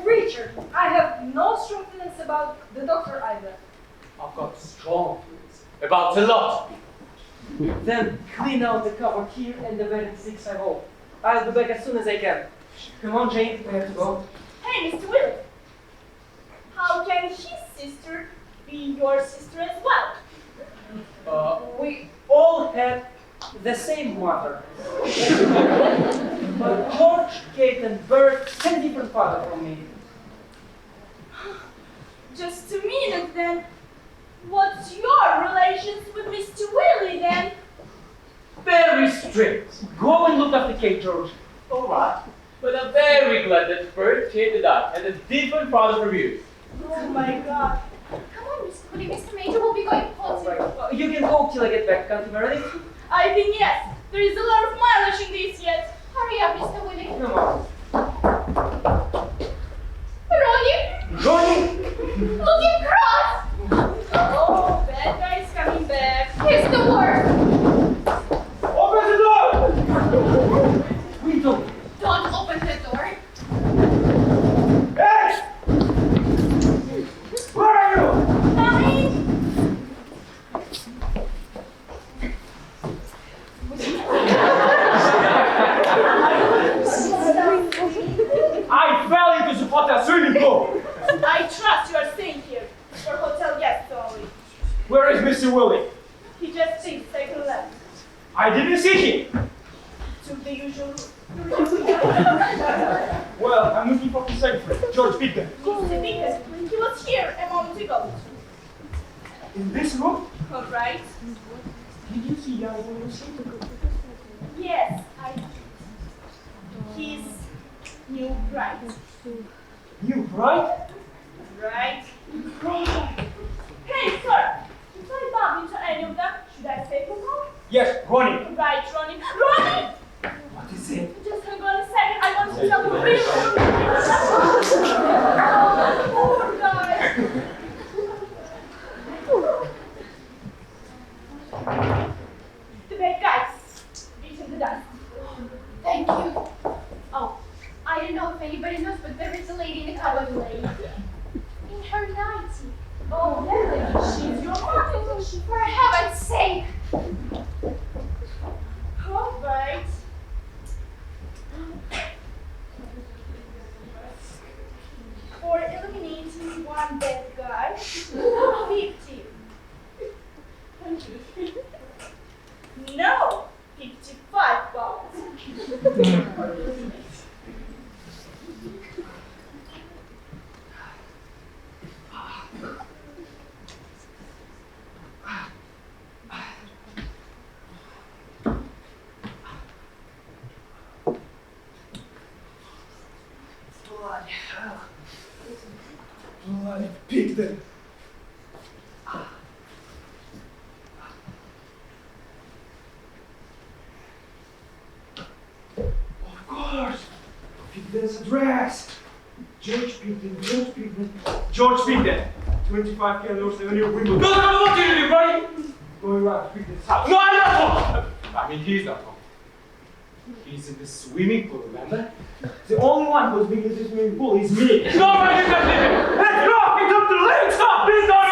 Richard, I have no strong feelings about the doctor either. I've got strong feelings about a lot. Then clean out the cupboard here and the bed in 650. I'll be back as soon as I can. Come on, Jane, we have to go. Hey, Mr. Willie. How can his sister be your sister as well? We all had the same mother. But George, Kate, and Bert had a different father from me. Just a minute then. What's your relations with Mr. Willie then? Very strict. Go and look after Kate, George. Alright. But I'm very glad that Bert, Kate, and I had a different father from you. Oh my god. Come on, Mr. Woolley, Mr. Major will be going home soon. Right. You can talk till I get back, can't you, Meredith? I think yes. There is a lot of mileage in this yet. Hurry up, Mr. Woolley. Come on. Ronnie, Johnny! looking cross. Oh, bad guy is coming back. He's the worst. Open the door! We don't. Don't open the door. Hey! Where are you? Coming. I fell into the hotel swimming pool! I trust you are staying here. For hotel guests only. Where is Mr. Woolley? He just thinks second left. I didn't see him! To the usual. Well, I'm looking for his secretary, George Beacon. Mr. Beacon, he was here a moment ago. In this room? All right. Did you see young Lucy? Yes, I did. His new bride. You right? Right? Hey, sir! If I bump into any of them, should I say hello? Yes, Ronnie. Right, Ronnie. Ronnie! What is it? Just hang on a second. I want to tell you really. Oh, poor guy. The bad guys. Beating the dust. Thank you. Oh, I don't know if anybody knows, but there is a lady in the cupboard. In her 90s. Oh, really? She's your mom, isn't she? For heaven's sake! Oh, but Bloody pigden. Of course. Pigden's address. George Pigden. George Pigden. 25 candles and a new Wimbledon. No, what are you doing, buddy? Going around to Pigden's house. No, I'm not home. I mean, he's not home. He's in the swimming pool, remember? The only one who's been in this swimming pool is me. No, man, you can't leave him. Let's go! He's up to the lake! Stop! Please don't!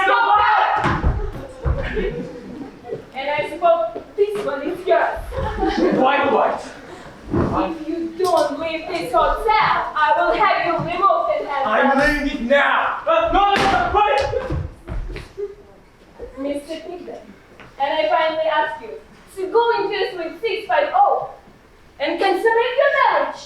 And I suppose this one is yours. Quite right. If you don't leave this hotel, I will have you removed and I'm leaving it now. No, wait! Mr. Pigden. And I finally ask you to go into a suite 650 and consummate your marriage.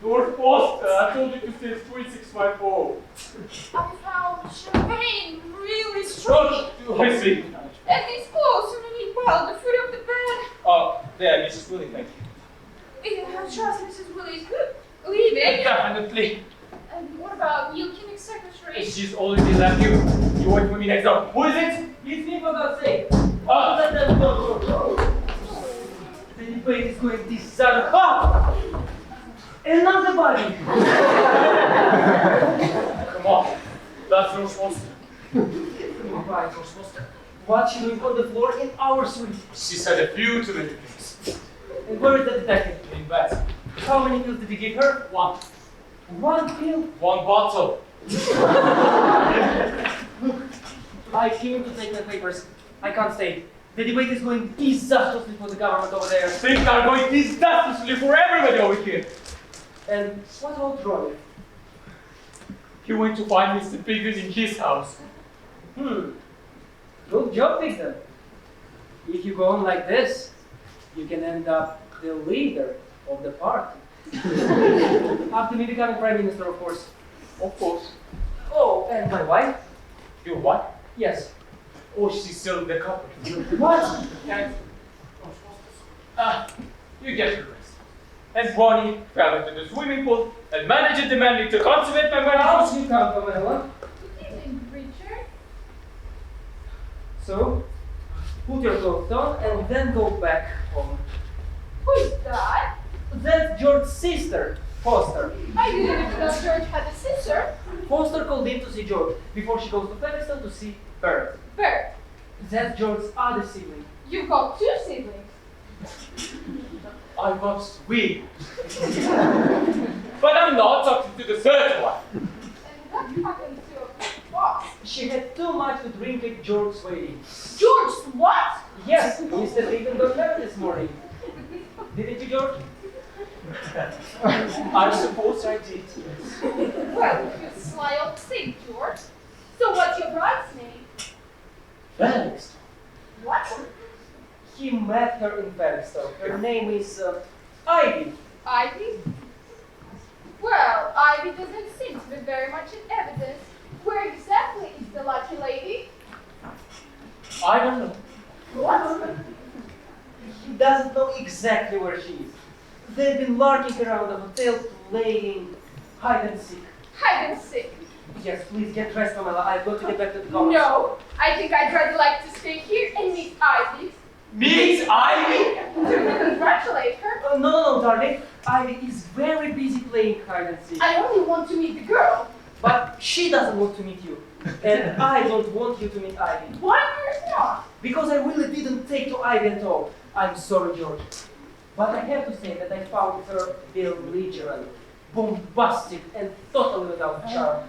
Lord Foster, I told you to stay 3650. I found champagne really strong. Oh, I see. And these clothes really well, the foot of the bed. Oh, there, Mrs. Willie, thank you. Yeah, I trust Mrs. Willie's good. Leaving. Definitely. And what about Yelkin's secretary? She's already left you. You wait for me next door. Who is it? It's me, for God's sake. Ah. The debate is going this side. Oh! Another body. Come on. That's George Foster. Right, George Foster. What she doing on the floor in our suite? She said a few too many things. And where is the detective? In bed. How many pills did he give her? One. One pill? One bottle. I came to take my papers. I can't stay. The debate is going disastrously for the government over there. Things are going disastrously for everybody over here. And what about Ronnie? He went to find Mr. Pigden in his house. Good job, Pigden. If you go on like this, you can end up the leader of the party. After me becoming prime minister, of course. Of course. Oh, and my wife? Your what? Yes. Oh, she's still in the cupboard. What? And you get your rest. And Ronnie fell into the swimming pool and managed demanding to consummate my How's marriage. you come, Pamela? Good evening, Richard. So, put your clothes on and then go back home. Who is that? That's George's sister, Foster. I didn't even know George had a sister. Foster called in to see George before she goes to Featherstone to see Bert. Bert, That's George's other sibling. you've got 2 siblings. I was weak. But I'm not talking to the third one. And what happened to your boss? She had too much to drink at George's wedding. George, what? Yes, Mr. Pigden got married this morning. Didn't you, George? I suppose I did. Well, you sly old thing, George. So what's your bride's name? Felix. What? He met her in Featherstone. Her name is Ivy. Ivy? Well, Ivy doesn't seem to be very much in evidence. Where exactly is the lucky lady? I don't know. What? He doesn't know exactly where she is. They've been larking around the hotel playing hide and seek. Hide and seek. Yes, please get dressed, Pamela. I've got to get back to the college. No, I think I'd rather like to stay here and meet Ivy. Meet Ivy? To congratulate her. No, darling. Ivy is very busy playing hide and seek. I only want to meet the girl. But she doesn't want to meet you. And I don't want you to meet Ivy. Why not? Because I really didn't take to Ivy at all. I'm sorry, George. But I have to say that I found her belligerent, bombastic, and totally without charm.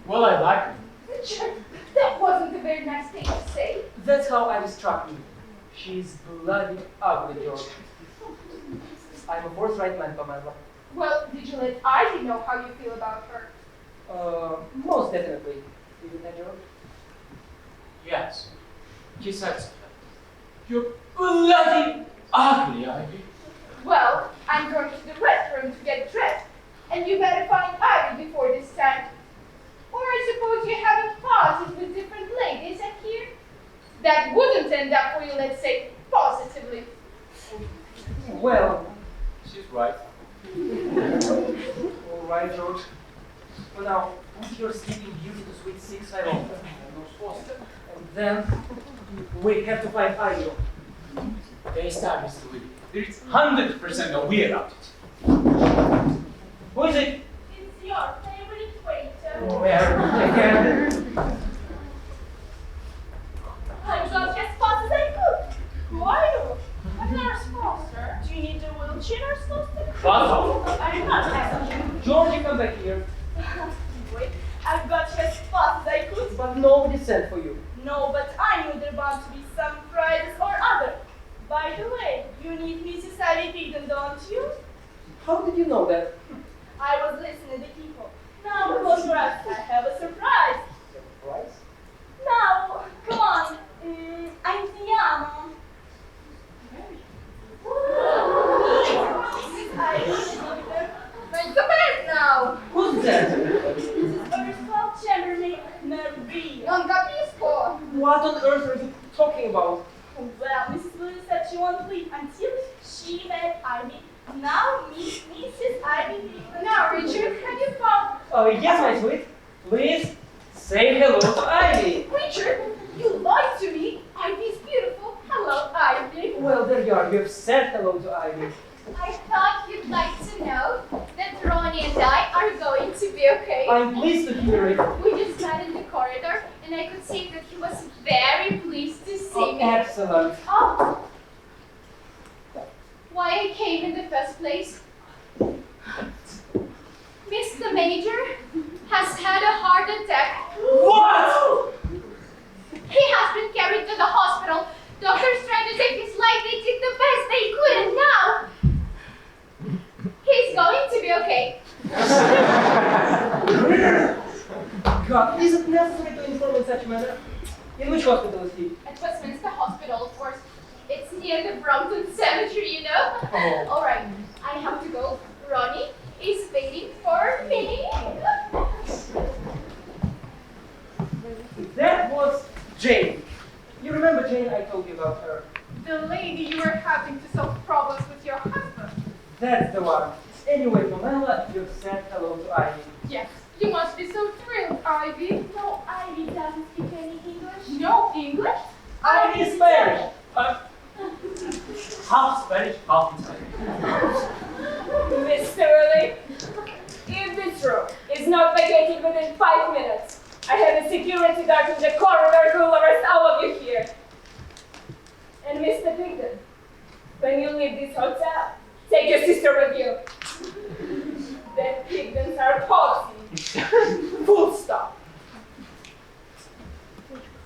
Well, I like her. Richard, that wasn't a very nice thing to say. That's how Ivy struck me. She's bloody ugly, George. I'm a forthright man, Pamela. Well, did you let Ivy know how you feel about her? Most definitely. Isn't that George? Yes. He said so. You're bloody ugly, Ivy. Well, I'm going to the restroom to get dressed, and you better find Ivy before this time. Or I suppose you're having parties with different ladies at here? That wouldn't end up for you, let's say, positively. Well, She's right. all right, George. For now, put your sleeping beauty to sweet 6 I hope. And then we have to find Ivy. They start, Mr. Willie. There's 100% no we about it. Who is it? It's your favorite waiter. Oh, yeah, again. I got as fast as I could. Who are you? I'm Nurse Foster. Do you need a wheelchair or something? What? I'm not asking. Georgie, come back here. Wait, I've got you as fast as I could. But nobody sent for you. No, but I knew there bound to be some prizes or other. By the way, you need Mrs. Ivy Pigden, don't you? How did you know that? I was listening to people. Now close your eyes. I have a surprise. Surprise? Now, come on. Andiamo. Make the bed now. Who's that? This is Ursula Chambermaid Marie. Non capisco. What on earth are you talking about? Well, Mrs. Willis said she won't leave until she met Ivy. Now meet Mrs. Ivy. Now, Richard, have you found... Yes, my sweet. Please say hello to Ivy. Richard, you lied to me. Ivy's beautiful. Hello, Ivy. Well, there you are. You have said hello to Ivy. I thought you'd like to know that Ronnie and I are going to be okay. I'm pleased to hear it. We just met in the corridor, and I could see that he was very pleased to see Oh, me. excellent. Oh! Why I came in the first place? Mr. Major has had a heart attack. What? He has been carried to the hospital. Doctors tried to take his life. They did the best they could, and now he's going to be okay. God, is it necessary to inform in such manner? In which hospital is he? At Westminster Hospital, of course. It's near the Brompton Cemetery, you know. Oh. All right, I have to go. Ronnie is waiting for me. That was Jane. You remember Jane? I told you about her. The lady you were having to solve problems with your husband. That's the one. Anyway, Pamela, you've said hello to Ivy. Yes, you must be so thrilled, Ivy. No, Ivy doesn't speak any English. No English? Ivy is Spanish. Half Spanish, half Italian. Mr. Willie, if this room is not vacated within 5 minutes, I have a security guard in the corridor who will arrest all of you here. And Mr. Pigden, when you leave this hotel, take your sister with you. The Pigdens are poxy. Full stop.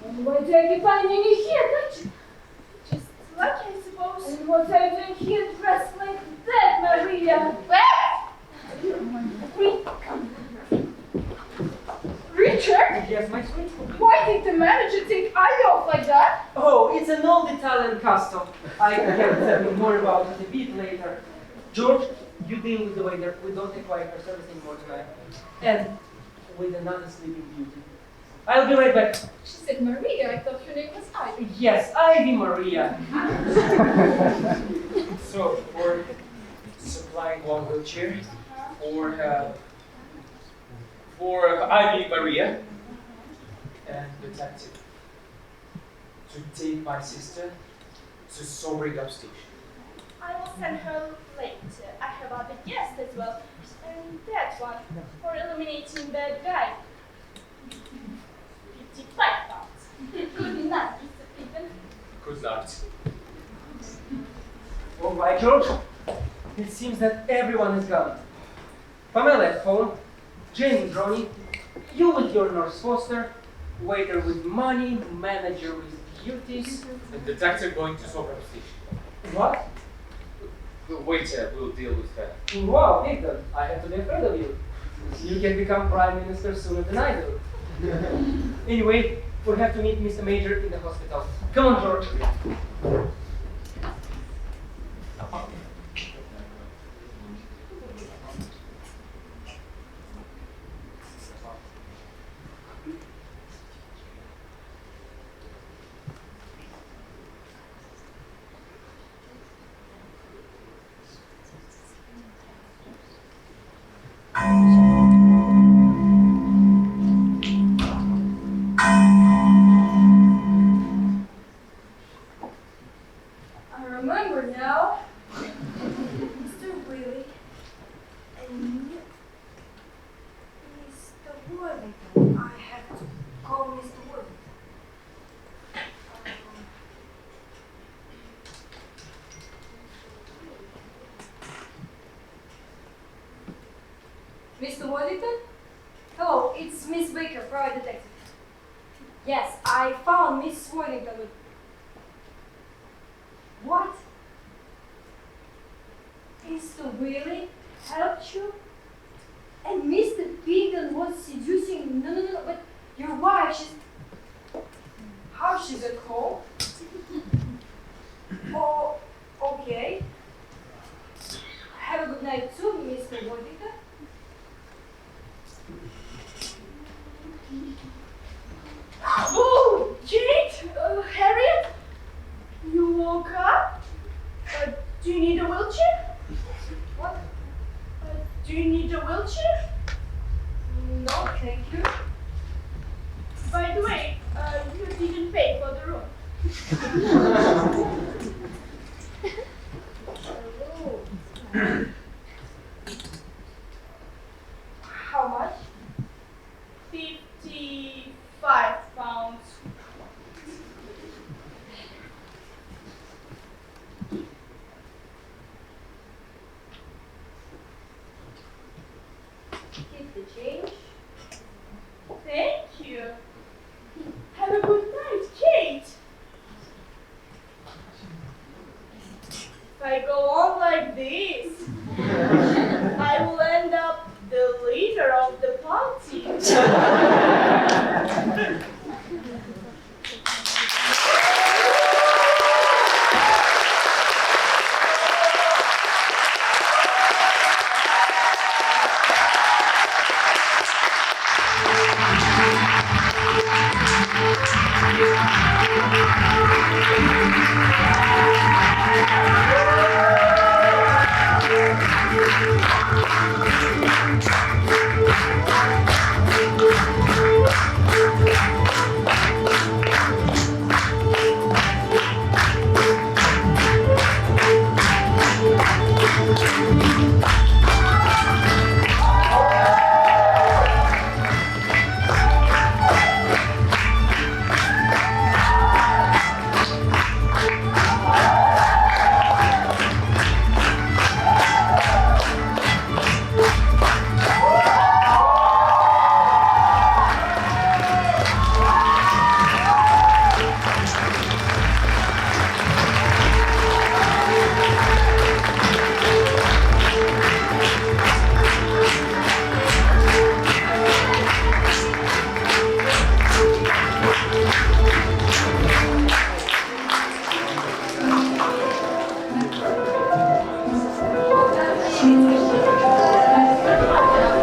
And why do I keep finding you here, don't you? Just lucky, I suppose. And what are you doing here dressed like that, Maria? Richard? Yes, my sweet. Why did the manager take Ivy off like that? Oh, it's an old Italian custom. I can tell you more about it a bit later. George, you deal with the waiter. We don't require her service anymore tonight. And with another sleeping beauty. I'll be right back. She said Maria. I thought your name was Ivy. Yes, Ivy Maria. So, for supplying one wheelchair, for Ivy Maria, and detective, to take my sister to Sobering Station. I will send her later. I have other guests as well. And that one for eliminating bad guy. 55 pounds. Good night, Mr. Pigden. Good night. All right, George. It seems that everyone is gone. Pamela at home, Jane with Ronnie, you with your Nurse Foster, waiter with money, manager with duties. And detective going to Sobering Station. What? The waiter will deal with her. Wow, Pigden, I have to be afraid of you. You can become Prime Minister sooner than I do. Anyway, we have to meet Mr. Major in the hospital. Come on, George. I remember now. Mr. Willie and Mr. Worthington. I have to call Mr. Worthington. Mr. Worthington? Hello, it's Miss Baker, private detective. Yes, I found Miss Worthington with... What? Mr. Willie helped you? And Mr. Pigden was seducing... No, but your wife, she's... How she's at home? Oh, okay. Have a good night too, Mr. Worthington. Oh, Kate! Harriet? You woke up? Do you need a wheelchair? What? Do you need a wheelchair? No, thank you. By the way, you didn't pay for the room. Oh. How much? 55 pounds. Keep the change. Thank you. Have a good night, Kate. If I go on like this, I will end up the leader of the party.